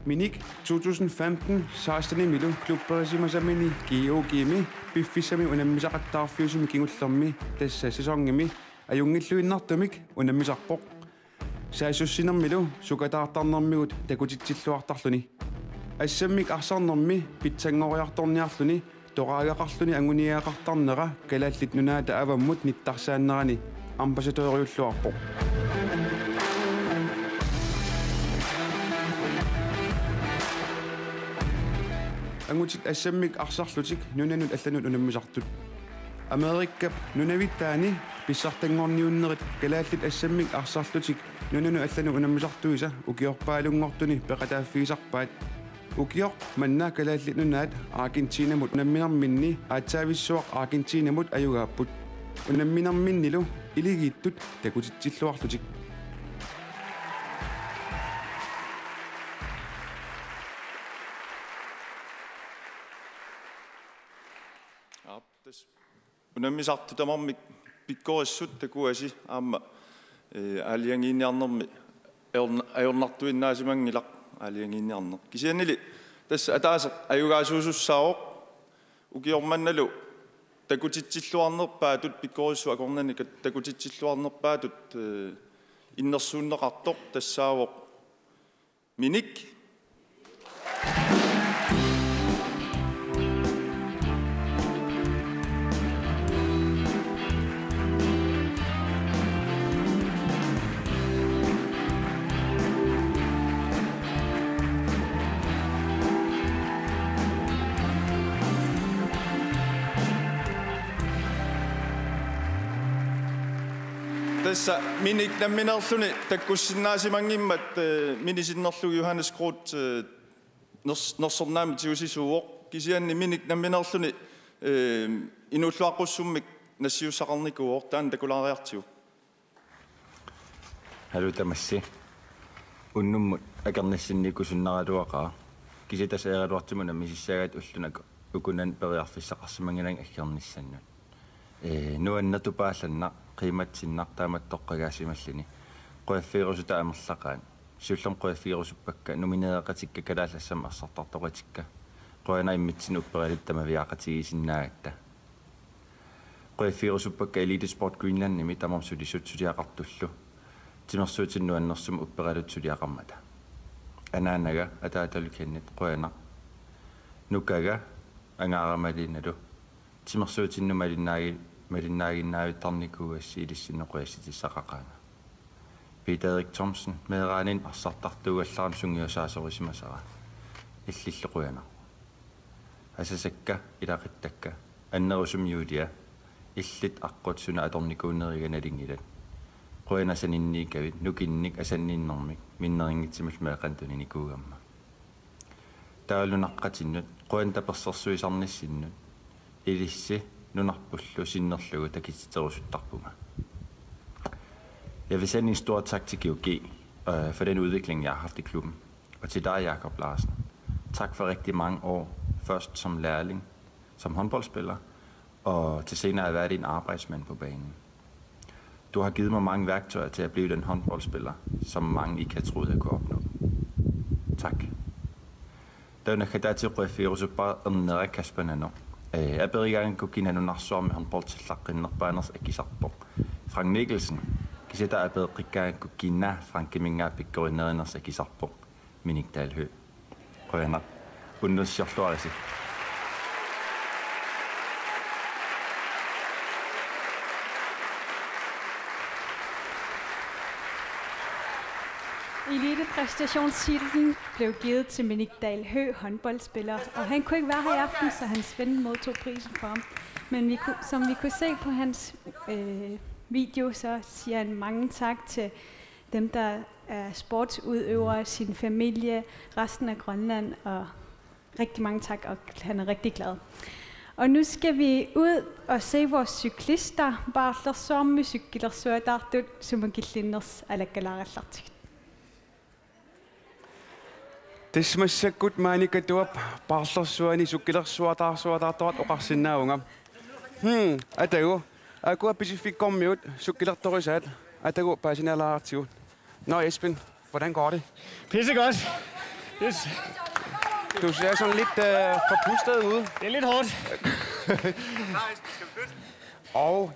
Minik 2015-16 milu klubberisimasamini GOGimi biffisami unammisaqattaarfiusimi kingullermi tassa sesongimi ajungilluinnartumik unammisarpoq saasussinermilu sukataartarnermigut takutitsilluartarluni assammik arsarnermi pitsangoriartorniarluni toraagaqarluni anguniaaqartarnera kalallit nunaata avammut nittarsaannerani ambassadoriulluarpoq Angutit assammik arsarlutik nunanut allanut unammisartut Amerikkap nunavittaani pissartangorniunnerit kalaallit assammik arsarlutik nunanu allanut unammisartuisa ukiorpaalungortuni peqataaffiisarpaat ukior manna kalaallit nunaat Argentinamut unamminarminni aatsaavissuaq Argentinamut ayugaapput unamminarminnilu iligiittut takutitsilluarlutik unammisartu tamarmik pikkorissut takuasi aamma aaliangiinniarnermi ajornartuinnaasimanngilaq aaliangiinniarner kisiannili tassa ataaseq ajugaasuusussaaroq ukiormannalu takutitsilluarnerpaatut pikkorissu akornani takutitsilluarnerpaatut innersuunneqartoq tassaawoq minik Tässä minik namminerluni takkussinnaasimanngimmat minisinnerlugu Johannes Groth nersornaami tiusisuuoq kisianni minik namminerluni inulluaqussummik nassiussaqarnikuuoq taan takulaariartiu Halu tamassi unnummut akernissinnikussunnaraluaqaa kisitas eeraluartimuna misissaagat ullunak ukunan periarfissaqarsimanginang aggernissannu nuannatupaallanna qiimatsinnaq taamattoqqagaasimalлuni qoaffiirusuta amerlaqaan sullam qoaffiirusuppakka numineeqatikka kalaallassam arsartartoqatikka qoana immitsin upperialittama viaqatigisinnaagatta qoaffiirusuppakka Elite Sport Greenland nimi tamarsulisutsuliaqartullu timersuutinnuannersum upperialutsuliaqarmata anaanaga ataatalukannit qoana nukaga angaaramaliinalu timersuutinnumalinnaagi малиннаагиннаавиттарникууасси илиссиннеқуасситиссақақаана Peter Erik Thomsen meeraanin arsartartuugallaram sungiusaasorisimасара иллиллеқуяна асасакка илақиттакка аннерусум юулиа иллит аққутсуна аторникууннериганалингилат қуянасанинниикавит нукинник асаннииннэрмик миннерингитсимал меэқантуни никуугамма таалунаққатиннут қуян таперсерсуисарниссиннут илисси nunarpullu sinnerlugu takititerusuttarpunga. Jeg vil sende en stor tak til GOG for den udvikling, jeg har haft i klubben. Og til dig, Jakob Larsen. Tak for rigtig mange år. Først som lærling, som håndboldspiller, og til senere at være din arbejdsmand på banen. Du har givet mig mange værktøjer til at blive den håndboldspiller, som mange ikke havde troet, jeg kunne opnå. Tak. Denne kadati qoifiirusuppa ernera kaspanano. Aberigan kukinanu narsuarmi håndboldtillaqqinnерpaaners akisarpoq. Frank Mikkelsen Kiseta abe qikkaan kukkinna Frankiminga pikkorinerinnersa kisarpo Minikdalhø. Qoyana unnussiorluarisi. Elitepræstationstitlen blev givet til Minikdal Hø, håndboldspiller, og han kunne ikke være her i aften, så hans ven modtog prisen for ham. Men som vi kunne se på hans video, så siger han mange tak til dem, der er sportsudøvere, sin familie, resten af Grønland, og rigtig mange tak, og han er rigtig glad. Og nu skal vi ud og se vores cyklister, bare som cykler, så der er som gillinders eller galarallartik. Tismassakkut maanikatuap parlersuani sukkilersuataarsuataartorat oqarsinnaunga. Atagu akua Pacific-kommiut sukkilertorisaat atagu pasinalaartigut. Nå Esben, hvordan går det? Pissegodt. Yes. Du ser sådan lidt forpustet ud. Det er lidt hårdt. Og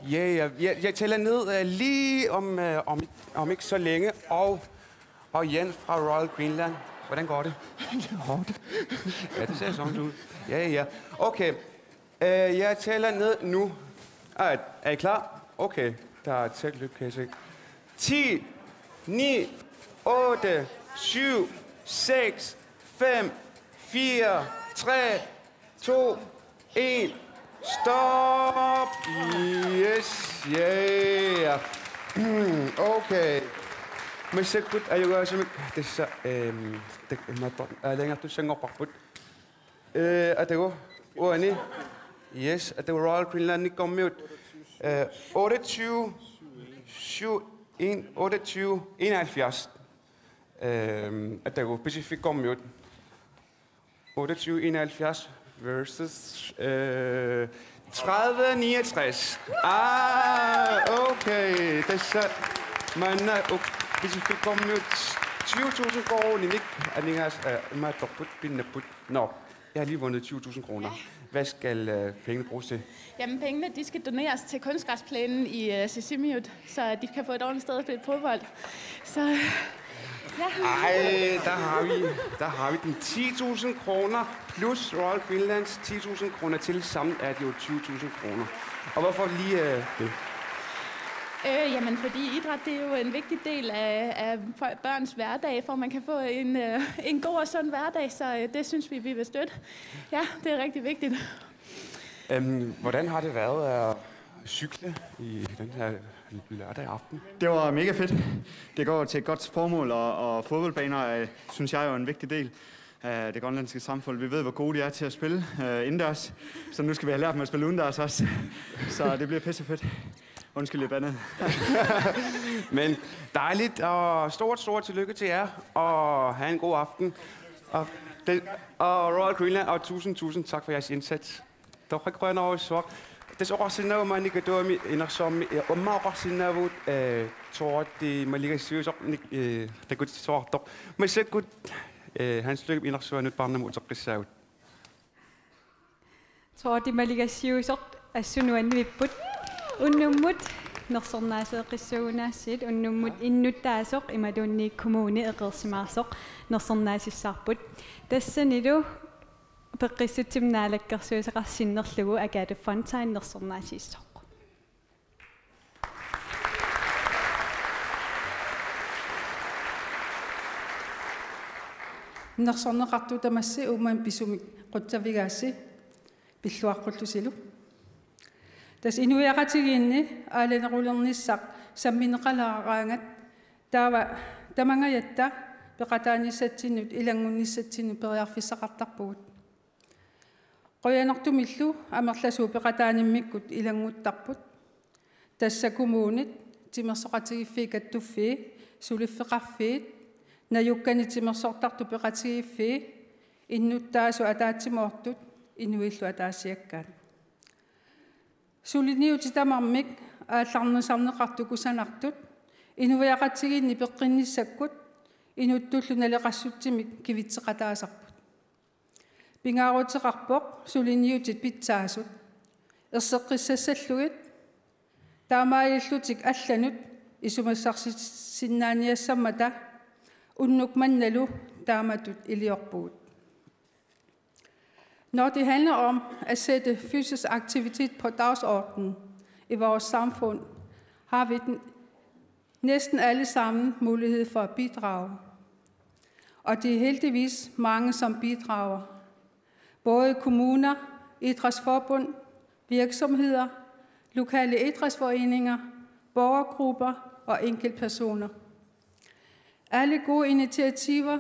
jeg tæller ned lige om ikke så længe. Og Jan fra Royal Greenland. Hvordan går det? Det er hårdt. Ja, det ser sådan ud. Ja. Okay. Jeg tæller ned nu. Er I klar? Okay. Der er et tæt løb, kan jeg se. 10, 9, 8, 7, 6, 5, 4, 3, 2, 1. Stop! Yes, yeah. Okay. مسكت أيوة سمك تسا ما لين تسنغ بقبض أتوه واني yes أتوه Royal Greenland نكمل 28 71 أتوه Pacific كمل 28 71 versus 30 69 okay تسا man Pacific Commute 20.000 kroner, Nick. Nå, jeg har lige vundet 20.000 kroner. Hvad skal pengene bruges til? Jamen, pengene de skal doneres til kunstgræsplænen i Sisimiut, så de kan få et ordentligt sted at spille fodbold. Så ja. Ej, der har vi den 10.000 kroner plus Royal Greenlands 10.000 kroner til. Sammen er det jo 20.000 kroner. Og hvorfor lige det? Jamen, fordi idræt det er jo en vigtig del af børns hverdag, for man kan få en god og sund hverdag, så det synes vi vil støtte. Ja, det er rigtig vigtigt. Hvordan har det været at cykle i den her lørdag aften? Det var mega fedt. Det går til et godt formål, og fodboldbaner synes jeg er jo en vigtig del af det grønlandske samfund. Vi ved, hvor gode de er til at spille indendørs, så nu skal vi have lært dem at spille udendørs også. Så det bliver pissefedt. Undskyld, jeg bandede. Men dejligt og stort tillykke til jer, og have en god aften. Og Royal Greenland, og tusind tak for jeres indsats. Der er grønne over i sår. Det er også sådan, at man ikke gør det, som meget også sådan, at tror det man ligger syg så det går til sort. Men så godt hans lykke ind så nyt barn mod så præcis. Tror det man ligger syg så er sådan noget vi på unnumut nersornaasoo qissugunaasit unnumut innutaasoq imadunni kommune eqersimaasoq nersornaasissarput tassanilu peqqissutsimnaalakkersuusaqarsinnerlugu Agathe Fontaine nersornaasissoq. Nersorneqartu tamassi uman pisumik quttavigaassi pilluaqqullusilu. Tas inuiaqatigiinni aalanerulernissaq sammineqalaaraangat taava tamangayatta peqataanissatsinut ilangunnissatsinnu periarfissaqartarpugut qoyanertumillu amerlasuu peqataanimmikkut ilanguttarput tassakumuunit timersoqatigiffi kattuffi suliffeqarfiit najukkani timersortartu peqatigiffi innuttaasu ataatsimortut inuillu ataassiakkaat Suliniuti tamarmik aallarnusarneqartukusanartut inuviaqatsigiinni peqqinnissakkut inuttullu naleqassutsimik kivitseqataasarput pingaaruteqarpoq suliniutit pitsaasut erseqqissassalluit taamaayillutik allanut isumassarsinnaaniassamata unnukmannalu taamatut iliorpuut. Når det handler om at sætte fysisk aktivitet på dagsordenen i vores samfund, har vi næsten alle sammen mulighed for at bidrage. Og det er heldigvis mange, som bidrager. Både kommuner, idrætsforbund, virksomheder, lokale idrætsforeninger, borgergrupper og enkeltpersoner. Alle gode initiativer,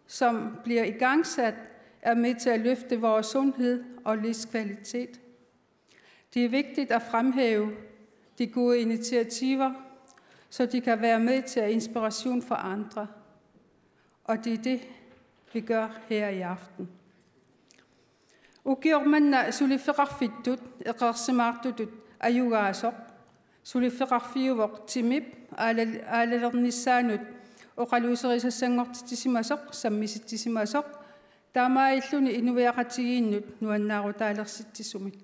som bliver igangsat, er med til at løfte vores sundhed og livskvalitet. Det er vigtigt at fremhæve de gode initiativer, så de kan være med til at inspiration for andre. Og det er det, vi gør her i aften. Ukiormanna suliferarfittut eqarsimaartutut ayugaasoq suliferarfiuvaq timip aalalernissaanut oqaluuserisassangortitisimasoq sammisitisimasoq taamailluni inuviaqatigiinnut nuannaarutaalersittissumik.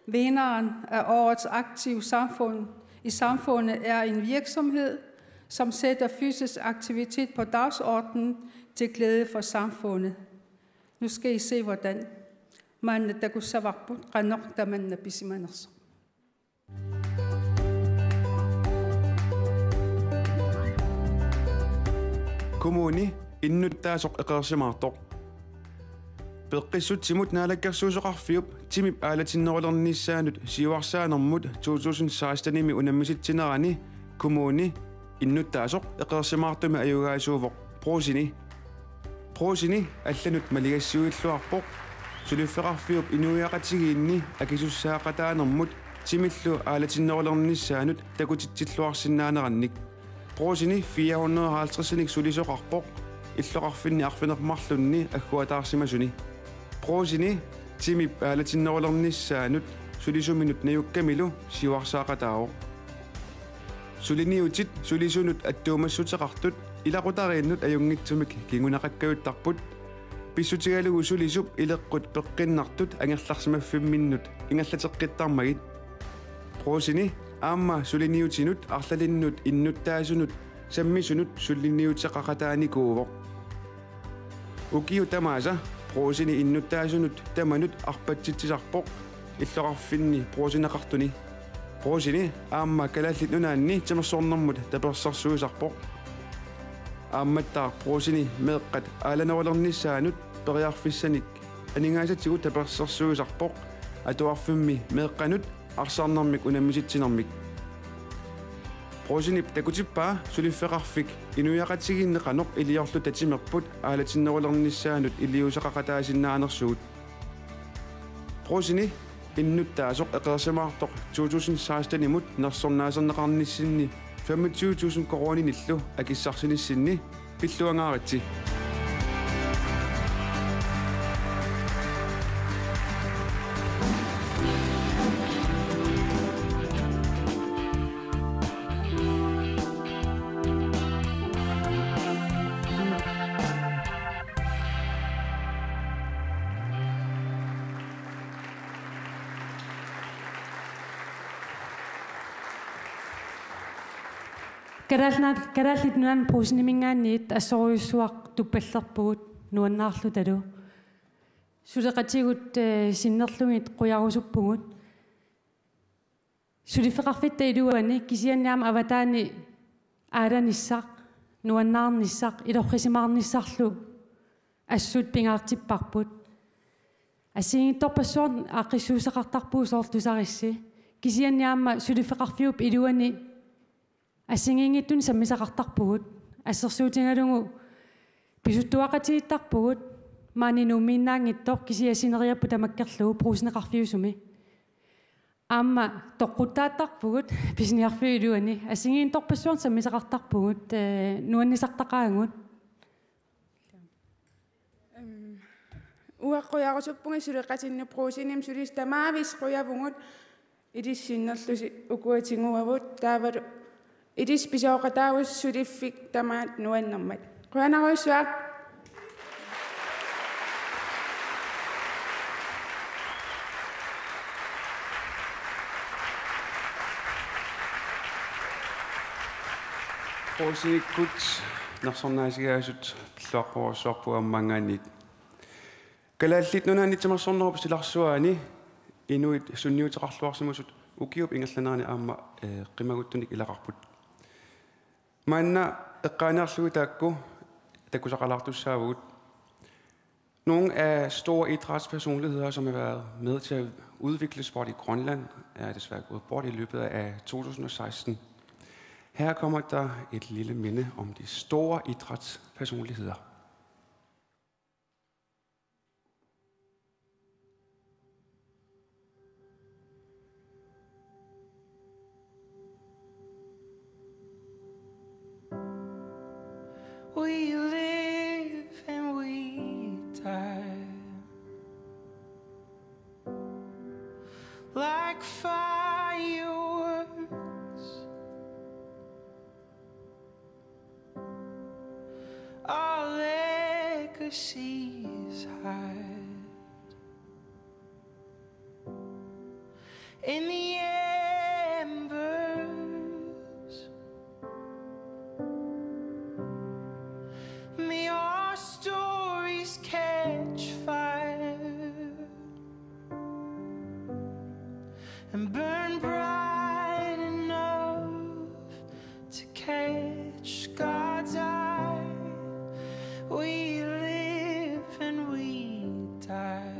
Vinderen af årets aktive samfund i samfundet er en virksomhed, som sætter fysisk aktivitet på dagsordenen til glæde for samfundet. Nu skal I se, hvordan man takussavaqput qanoq tamanna pisimanerso. Kommuni innuttaasoq eqersimaartoq peqqissutsimut naalakkersuusoqarfiup timip aalatinnerulernissaanut siuarsaanermut 2016-imi unammisittinerani kommuni innuttaasoq eqersimaartumi ayugaasuuvoq proosini алланут малигассуиллуарпоқ сулиффеқарфиуп инуиақатигиинни акисуссаақатааnermut тимиллу аалатиннерулерниссаанут такутитсиллуарсинаанеранник проосини 450-ник сулисоқарпоқ иллоқарфинни арфинермарлунни аггуатаарсимасуни проосини тимип аалатиннерулерниссаанут сулисуминут наюккамилу сиуарсаақатаао сулиниутит сулисунут аттуумассутеқартут илақутарииннут аюнгитсумик кигунақаккавуттарпут писсутигалугу сулисуп илеққут пеққиннартут ангерларсимаффимминнут ингаллатеққиттармагит проосини аама сулиниутинут арлалиннут иннуттаасунут саммисунут суллиниутеқақатааникуувоқ укиу тамааса проосини иннуттаасунут таманут арпатситсисарпоқ иллоқарфинни проосинеқартуни проосини аама калааллит нунаанни тамерсуорнэрмут таперсарсуусарпоқ аамматтаа проосини меэққат ааланерулерниссаанут периарфиссаник анингаасатсигут таперсерсуусарпоқ атуарфимми меэққанут арсаарнэрмик унаммиситсинэрмик проосинип такутиппаа сулиффеқарфик инуяқатсигиннеқаноқ илиорлу татимерпут аалатиннерулерниссаанут илиусақақатаасиннаанерсуут проосини иннуттаасоқ эқерсимаартоқ 2016-нимут нерсорнаасернеқарниссинни 25.000 корониниллу акиссарсиниссинни пиллуангааратси Karallit nuan puusnimingaanniit assoruissuaq tuppallerpugut nuannaarlu talu suleqatigut sinnerlugit qujarusuppugut sulifeqarfitta iluani kisianniam avataani aalanissaq nuannaarnissaq ilorrisimaarnissarlu assut pingaartipparput assingittorpassuorn aaqissuuseqartarpuu soortusarissi kisianniamma sulifeqarfiup iluani ассингингиттун саммисақартарпугут ассерсуутингалугу писуттуақатигиттарпугут маанинуммииннаангиттор кисиасинериаппу тамаккерлугу пруусинеқарфиусуми аама тоққуттааттарпугут писниарфиулуани ассингиинторпассуарн саммисақартарпугут нуаннисартақаагут уаққуярусуппунга сулеқатинну пруусиним сулис тамаавис қуявугут илиссиннерлуси укуатингуавут таавалу Idis pisauqataawus suliffik tamaat nuannermat. Quanaruissuaq Qoosikkut narsornaasigaasut tlaqorsorpuammangaanit. Kalaallit nunaanitsamarsornerup silarsuaani inuit sunniuteqarluarsimusut ukiup ingallanerani aamma qimaguttunik ilaqarput. Maanna eqqaanearlugu taakku takusaqalartussaavugut. Nogle af store idrætspersonligheder, som har været med til at udvikle sport i Grønland, er desværre gået bort i løbet af 2016. Her kommer der et lille minde om de store idrætspersonligheder. We live and we die like fireworks. Our legacies hide in the embers. May our stories catch fire and burn bright enough to catch God's eye. We live and we die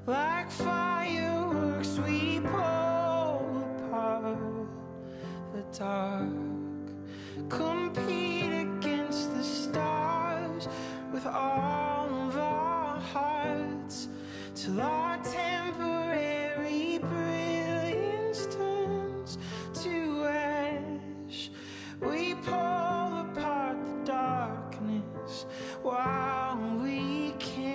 like fireworks. We pull apart the dark, compete against the stars with all of our hearts, till our temporary brilliance turns to ash. We pull apart the darkness while we can.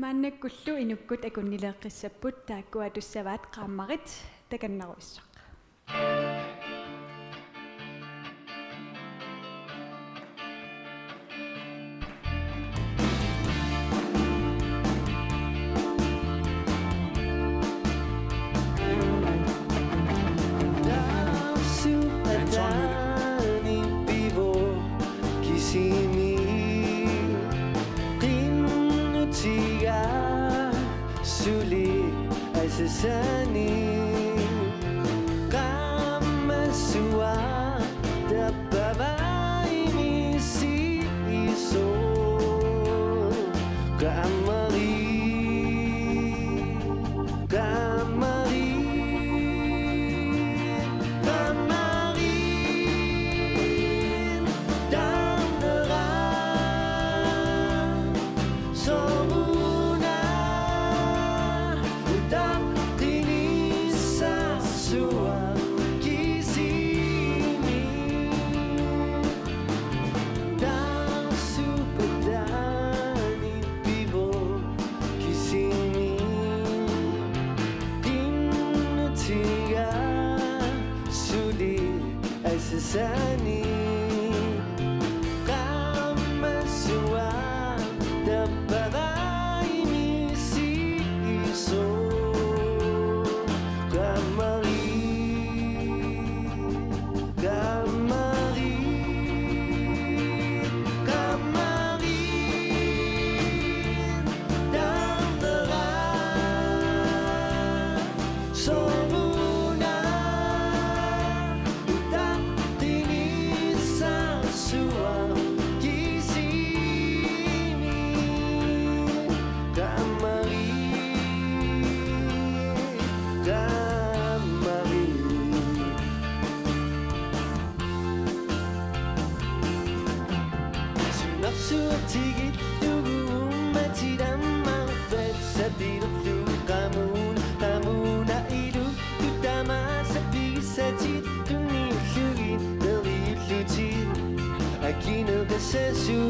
Maannakkullu inukkut akunnileeqqissapput taakkua tussavaat qaammarit takannaruissaq. Sani kamasua dababa ini si iso kamari kamari kamari dan nerang somuna utam Sani kamasua dababa ini si iso kamari kamari kamari dan terang somuna utang suam di sini kamari kamari nafsu tigit tugu mati damang bet sabir tu kamun kamuna idu utama sabi sajit tuni sugi dari luci aqui no recesso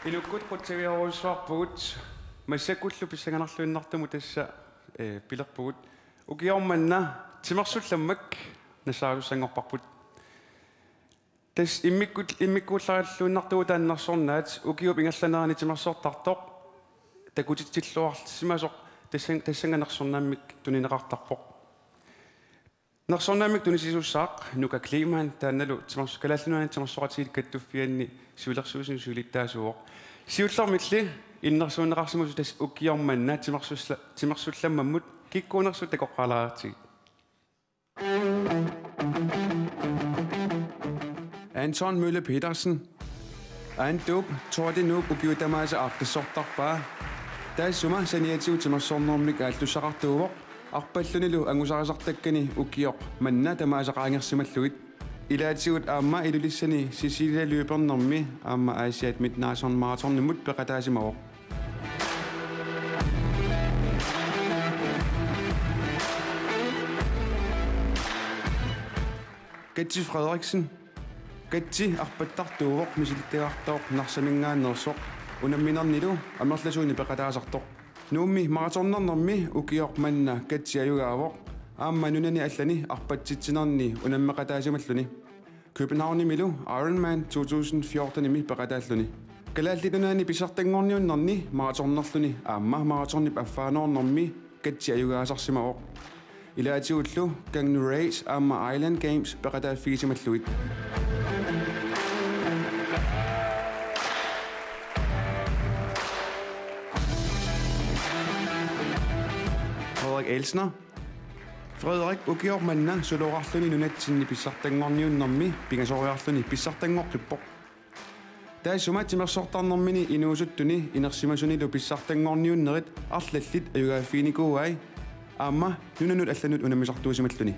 Ilukut qutsaviaruussuarpugut massakullu pissanganarluinnartumu tassa pilerpugut ukiormanna timersullammak nasaalussangorparput tas immikkuullarilluinnartugu taannersornaat ukiup ingallaneraani timersortartoq takutittilluarsimasoq tassanganersornaammik tunineqartarpoq nersornaamik tunisisuussaaq nuka klimaan taannalu timersukalaallunaani timersoratiit kattuffianni suilersuusin suilittaasuuq siullermilli innersuuneqarsimusu tas ukiormanna timersullammamut kikkuunersu takoqqalaarti Anton Mølle Petersen. Andub Tordinup ukiutamaasa artissortarpaa. Taassuma saniatiu timersornermik aallussaqartuuvoq arpallunilu angusarasartakkani ukior manna tamaasaqaangersimalluit ilaatigut aamma ilulissani Cecilia Løbernermi aamma Asiat Midnation Marathonnimut peqataasimaroq Katsi Frederiksen Katsi arpattartuuvoq misilittigaartoq narsamingaannersoq unamminernilu amerlasuuni peqataasartoq nuummi marathonnernermi ukior manna katsi ajugaavoq aamma nunani allani arpatsitsinerni unammeqataasimallluni Københavnimilu Ironman 2014-imi peqataalluni kalaallinunaani pisartangorniunnerni marathonnerluni aamma marathonnip affaanornermi katsi ajugaasarsimaroq ilaatiullu Kangaroo Race aamma Island Games peqataaffigisimаллуит Frederik Elsner Frederik ukiormanna suluqarluni nunatsinni pissartangorniunnermi pingasoriarluni pissartangorqippoq taassuma timersortarnermini inuusuttuni inersimasunilu pissartangorniunnerit arlallit ajugaaffiinikuuai aamma nunanut allanut unammisartuusimalluni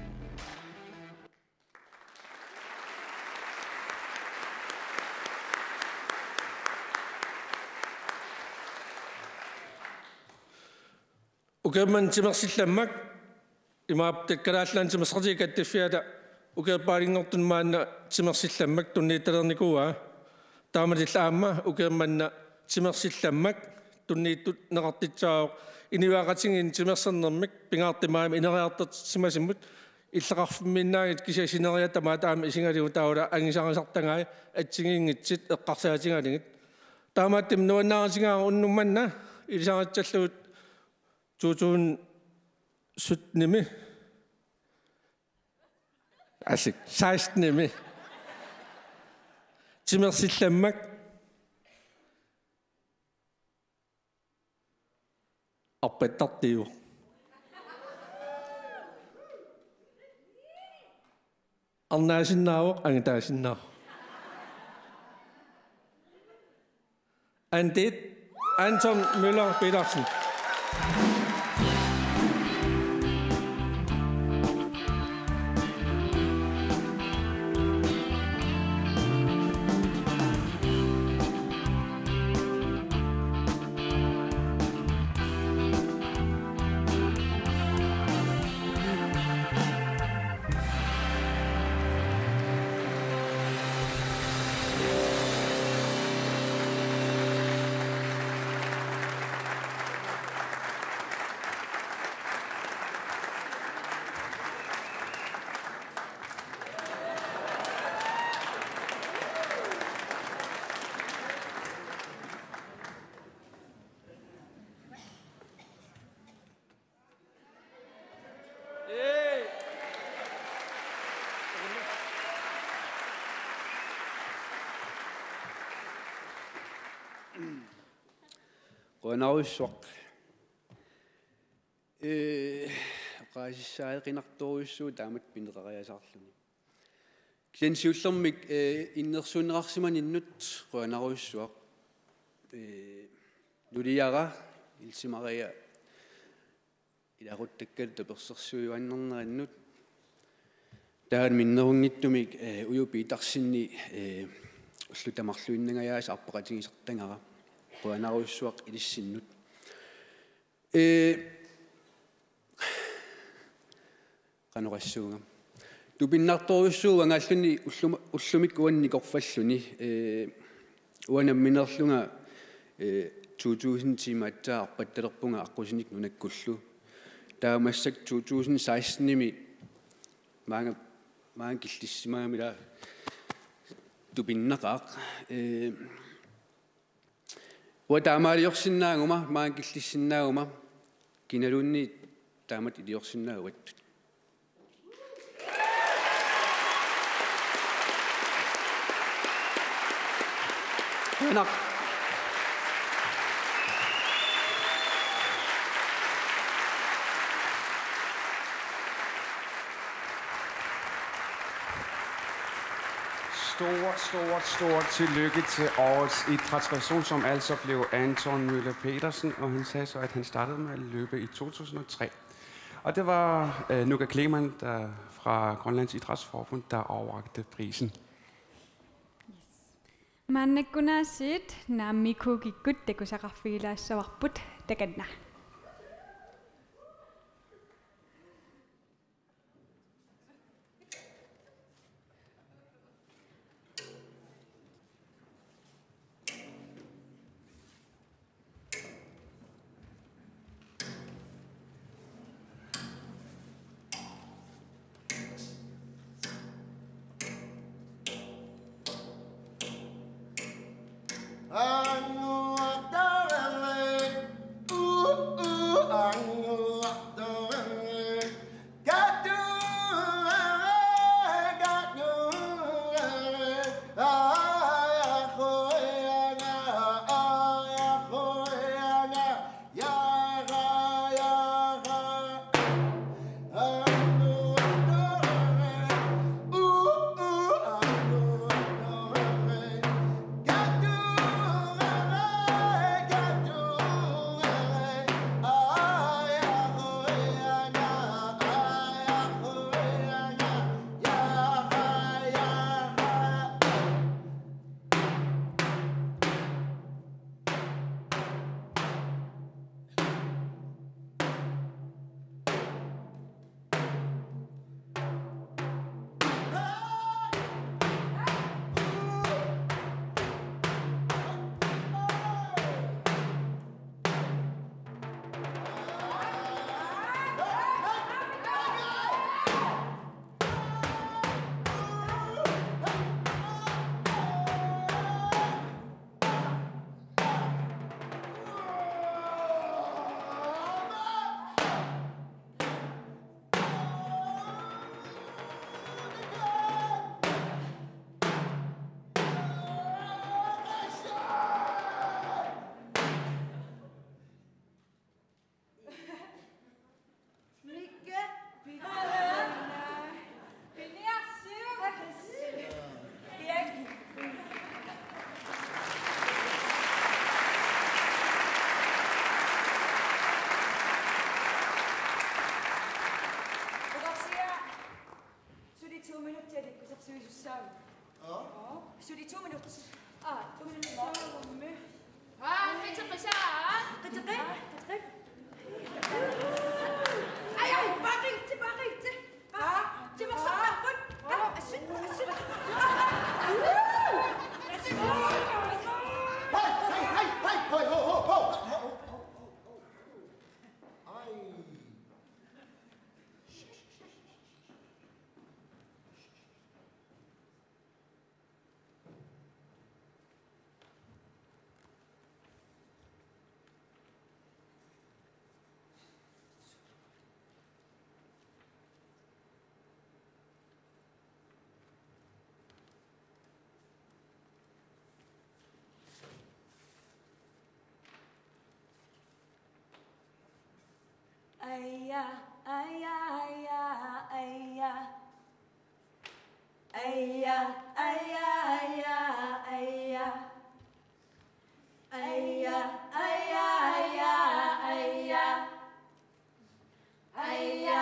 Ukeman timersillammak imaaptakkalaallaan timersartikattaffiata ukeerpaalinngortun maanna timersillammak tunniittalernikua taamatill aamma ukeemanna timersillammak tunniittut neqartitsaaoq inivaaqatingin timersernermik pingaartimaami ineriartersimasimut иллақарфимминнаагит кисасинериата маатаами исингалигу тааула ангисарисартангаи атсигингитсит эққарсаатингалигит таамааттим нуаннаарисингаа уннумманна илисаратсаллуут туутуун сутними асик 16ними тимерсилламмак аппеттартиу арнаасиннаавоқ ангитаасиннаа Andit Anton Møller Petersen Qonarussuaq qaasissaai qinartoruissuu taamat pineqariasarluni kiansiullermik innersuunerarsimaninnut qonarussuaq luliara ilsimaria ilaquttakkat tapersersuuannernerannut taan minnerungittumik ujupiitarsinni ullutamarluinnagayaas arpaqatigisertangara qonarussuaq ilissinnut qanoqassuunga tupinnartorussuu angaalluni ullumik uanni korfalluni uanamminerlunga 2000 timaattaa arpattalerpunga aqusinik nunakkullu taamassak 2016 nimi maanga killissimaamila tupinnaqaaq taamaaliorsinnaaguma maanga killissinnaaguma kinalunni taamat iliorsinnaaguattut Enak. Stort tillykke til årets idrætsperson, som altså blev Anton Møller Petersen, og han sagde så, at han startede med at løbe i 2003. Og det var Nuka Kleman der fra Grønlands Idrætsforbund, der overrakte prisen. Mannekunaasit nammikuukikut tekusaqarfigilaassavarput takanna. Aya, aya, aya, aya. Aya, aya, aya, aya. Aya, aya, aya, aya. Aya,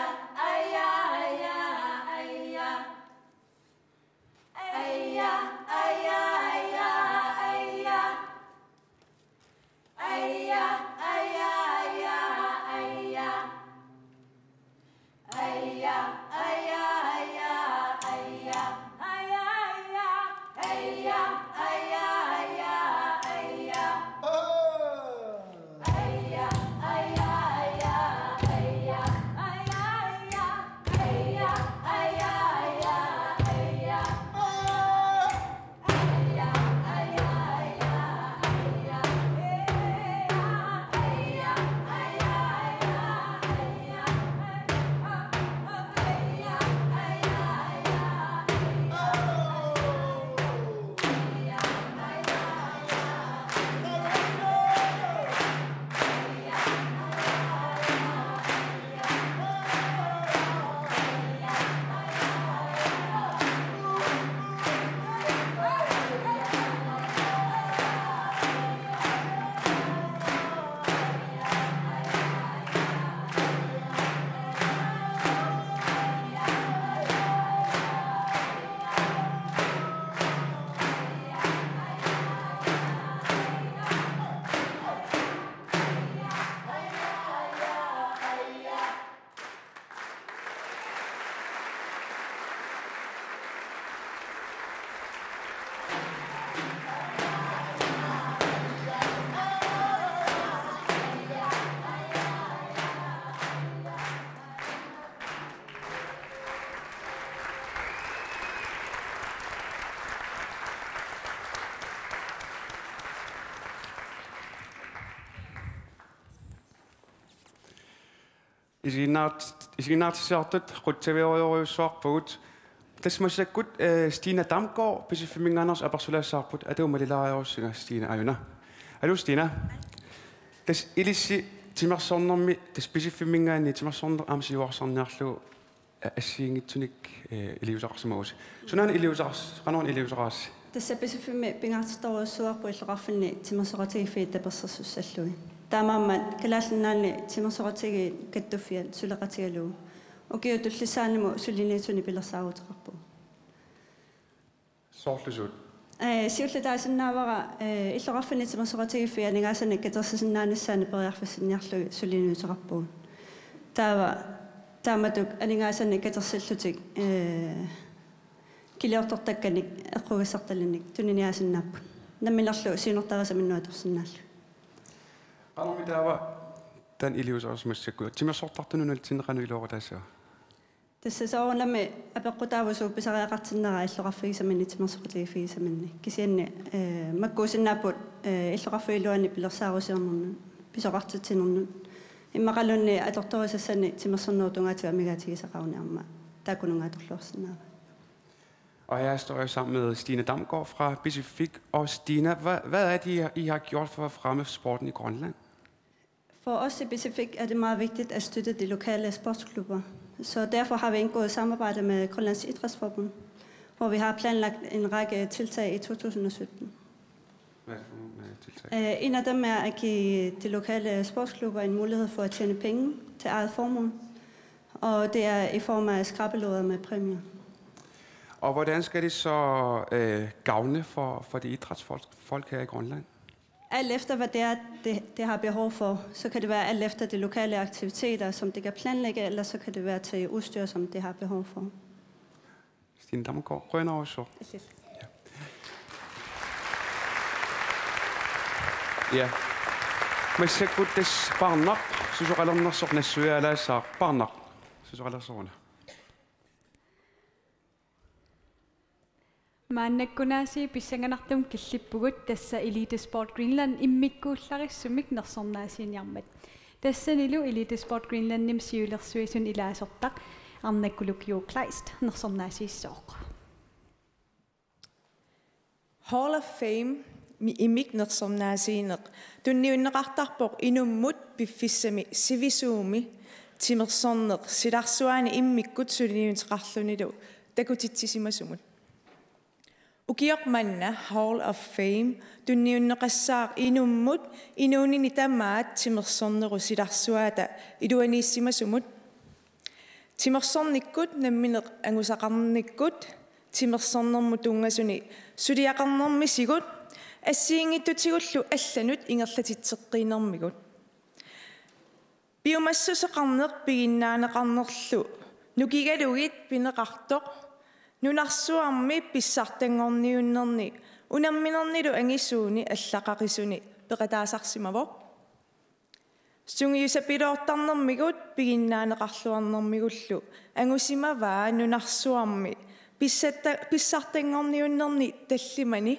aya, aya, aya. Aya, aya, aya, aya. Aya, aya, aya, aya. Aya, aya, aya, aya. Aya, aya, aya, aya, aya, aya. Aya, aya, aya, aya. Aya, aya, aya, aya, aya, aya. Aya, aya, aya, aya. Aya, aya, aya, aya. Isinaartissaartut qutsaverioriussuarpugut tasmassakkut Stina Damgaard pisiffimingaaners apersulaassaarput atuumalilaariorussinga Stina Ajuna. Hallo Stina. Tas ilissi timersornermi tas pisiffimingaani timersorner amsiuarsarniarlu assiingitsunik iliusaqarsimagusi. Sunaan iliusaqars qanuun iliusaqaras. Tässä pisiffimme pingartorussuarpu illoqarfinni timersoratigiffiit taperssersussallui. Taamamman kalaallinnaanni timersoratigi kattuffial suleqatigalu. Ukiutullissaanimu suliniitsuni pilersaaruteqarpu. Sortlusut. Siullataasinnaawaqa illoqarfinni timersoratigiffial ningaasani katersisinnaannissaani periarfassinniarlu suliniuteqarpu. Taamatuk aningaasani katersillutik kiliortortakkanik eqqugassartalinnik tuniniaasinnaappu. Namminerlu siinortarasaminnuatorsinnaallu. Qanumitaawa tan iliusaqarsmassakku timersortartununal tinneqanuiloorataassaa. Tässä soornami apeqqutaavusuu pisariaqartinnera illoqarfigisaminni timersoratigiffigisaminni. Kisianni makkuusinnaaput illoqarfigiluanni pilersaarusiornernun pisoqartitsinernun. Immaqalunni atortorisassani timersornertungaatiga amigaatigisaqaruniarma taakunungaatorluorsinnaava. Og jeg står sammen med Stina Damgaard fra Pacific. Og Stina, hvad er det, I har gjort for at fremme sporten i Grønland? For os i Pacific er det meget vigtigt at støtte de lokale sportsklubber. Så derfor har vi indgået samarbejde med Grønlands Idrætsforbund, hvor vi har planlagt en række tiltag i 2017. Hvad er det for nogle tiltag? En af dem er at give de lokale sportsklubber en mulighed for at tjene penge til eget formål. Og det er i form af skrabelodder med præmier. Og hvordan skal det så gavne for de idrætsfolk her i Grønland? Alt efter hvad det har behov for, så kan det være alt efter de lokale aktiviteter, som det kan planlægge, eller så kan det være til udstyr, som det har behov for. Stine Damgaard, Grønland. Ja. Men så kunne det barnak, så så redan når sådan søger eller så barnak, så redan sådan. Maannakkunaasi pissanganartum killippugut tassa Elite Sport Greenland immikkuullarissummik nersornaasiiniarmat. Tassanilu Elite Sport Greenland nimsiulersuisun ilaasortaq arnakkulukju Kleist nersornaasiissooq. Hall of Fame mi imik nersornaasiineq tunniunneqartarpoq inummut piffissami sivisuumi timersorneq silarsuaani immikkut suliniunteqarlunilu takutitsisimasugut ukiormanna Hall of Fame tunniunneqassaaq inummut inuunini tamaat timersorneru silarsuata iluaniissimasumut timersornikkut nammineq angusaqarnikkut timersornermu tungasuni suliaqarnermisigut ассиингиттутигуллу алланут ингерлатитсеққиинермигут биумассусеқарнеқ пигиннаанеқарнерлу нукигалугит пинеқартоқ нунарсуарми писсартангорниуннерни унамминернилу ангиссууни аллақақисуни пеқатаасарсимавоқ сунгиусапилоортарнермигут пигиннаанеқарлуарнермигуллу ангусимаваа нунарсуарми писсартангорниуннерни таллимани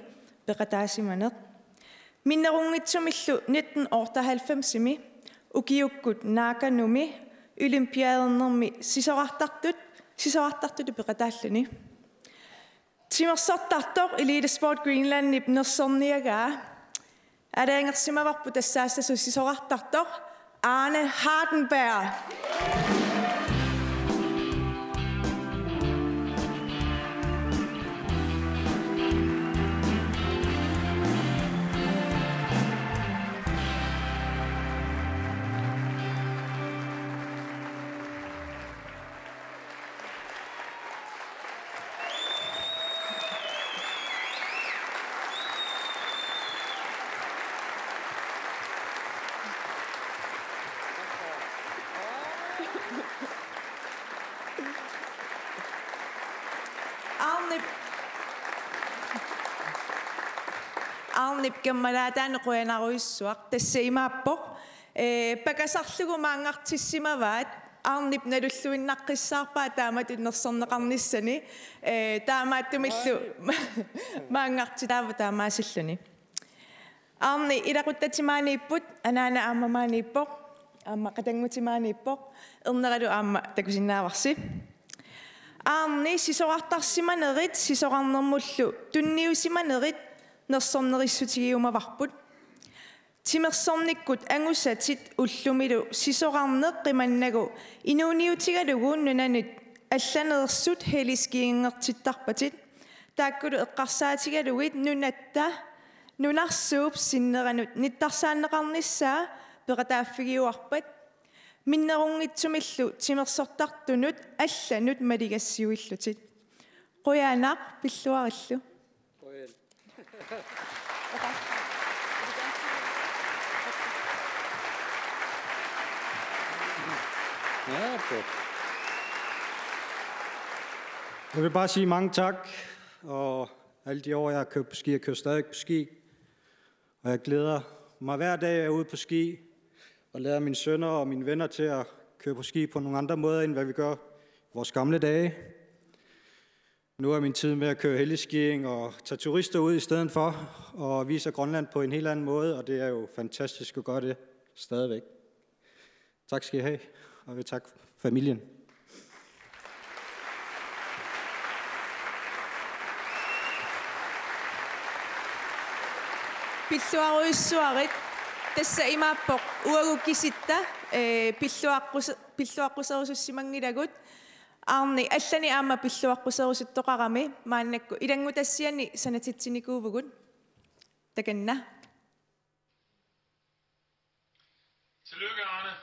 пеқатаасиманеқ миннерунгитсумиллу 1998-ми укиуккут наакануми олимпиадернерми сисоартартут пеқатааллуни тимерсортартор Elite Sport Greenland нерсорниагаа алаангерсимаварпу тассаассасу сисоартартор Arne Hardenberg Arnip gammalataane quanaruissuaq tassaimaappoq pakasarlugu maangartissimavaat Arnip nalulluinnaqqissaarpaa taamat innersorneqarnissani taamaattumillu maangarti taamaasilluni Arni ilaquttatimaaniipput anaana aamamaaniippoq aamma qatangutimaaniippoq erneralu aamma takusinnaavarsi Arni sisoqartarsimanerit sisoqarnermullu tunniusimanerit нерсорнерissutigiumavarput timersornikkut angusatit ullumilu sisoqarneq qimannagu inuuniutigalugu nunanut алланерсут хелискиингертиттарпатит тааккулу эққарсаатигалугит нунаtta нунарсууп синнеранут ниттарсааннеқарниссаа пеқатааффигиуарпат миннерунгитсумиллу тимерсортартунут алланут малигассиуиллутит қуяанақ пиллуариллу Jeg vil bare sige mange tak, og alle de år, jeg har kørt på ski, jeg kører stadig på ski. Og jeg glæder mig hver dag, jeg er ude på ski, og lærer mine sønner og mine venner til at køre på ski på nogle andre måder, end hvad vi gør i vores gamle dage. Nu er min tid med at køre helligskiing og tage turister ud i stedet for, og vise Grønland på en helt anden måde, og det er jo fantastisk at gøre det stadigvæk. Tak skal I have, og jeg vil takke familien. Pilluaruissuarit tassa imaappoq uagukisitta pilluaqquserusussimangilagut Arni allani aamma pilluaqquserusuttoqarami maannakku ilangutassiani sanatitsinikuuvugut takanna Tillykke, Arne.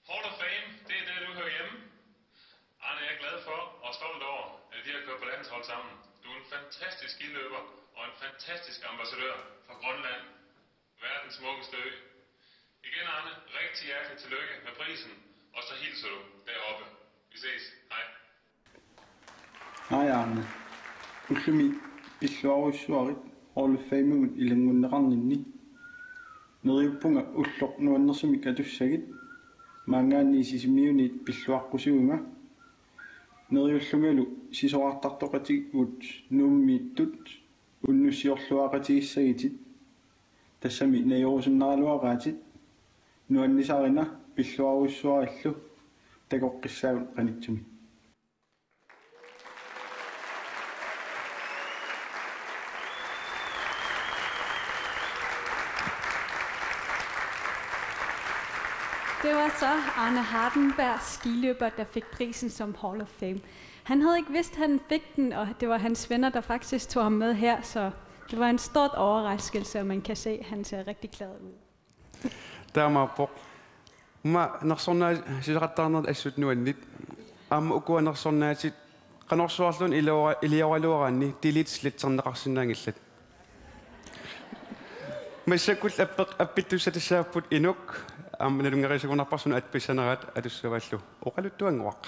Hall of Fame, det er det, du hører hjemme. Arne, jeg er glad for og stolt over, at vi har kørt på landshold sammen. Du er en fantastisk skiløber og en fantastisk ambassadør for Grønland, verdens smukkeste ø. Igen, Arne, rigtig hjertelig tillykke med prisen, og så hilser du deroppe. Vi ses. Hej. Hej, Arne. Ullumi pilluaruissuarit Hall of Fame ilangunneqarninni. Neriuppunga ullornuannersumik atussagit. Maangaanniisisimiunit pilluaqqusuunga. Neriullungalu sisoartartoqatigut nuummiittut unnussiorluaqatigissagitit. Tassami najorusunnaraluaqaatit. Nuannisarina pilluaruissuarillu takoqqissaagut qanitsumi. Det var var så Arne Hardenberg, skiløber, der fik prisen som Hall of Fame. Han havde ikke vidst, at han fik den, og det var hans venner, der faktisk tog ham med her, så det var en stort overraskelse, og man kan se, at han ser rigtig glad ud. Der var på. Når sådan er sidrettarnet assut nu andet. Uko når sådan er sit qanorsuarlun ilioraluarani dilit slitsernerarsinnaangillat. Massakul appittusatissaapput inuk nalungerissagunarparsunu atpissanerat atussuvallu oqaluttuanguaq.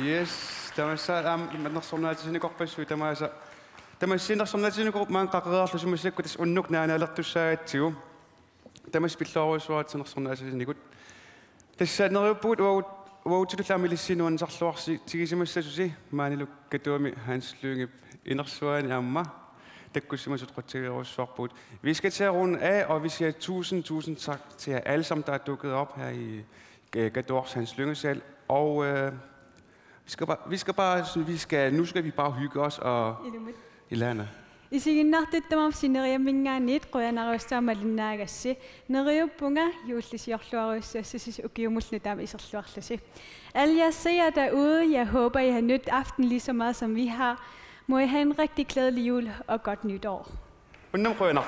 Yes, tämä narssornaatisinikoqpassu tämä sinnarssornaatisinikoq maan qaqerarlusumassakkut unnuk naanaalertussaagattigu tamas pillooruisuaatinersornaatisinnikut тассаанериуппугут уаутилулаамилиссинуансарлуарси тигисимассасуси маанилук катуами Hans Lyngge инерсуаани аама таккуссимасут qotsigerussarput. Vi skal til at runde af, og vi siger tusind tak til jer alle sammen, der er dukket op her i Gadors Hans Lynge-sal. Og nu skal vi bare hygge os og i landet. Isiginnartittamam sineriammingaanniit quyanarussaamalinnaagasse neriuppunga juullisiorluaruissaassis ukiumullu taama iserluarlasi. Alle jer seere derude, jeg håber I har nydt aften lige så meget som vi har. Må I have en rigtig glædelig jul og godt nytår. Unnam Grønner.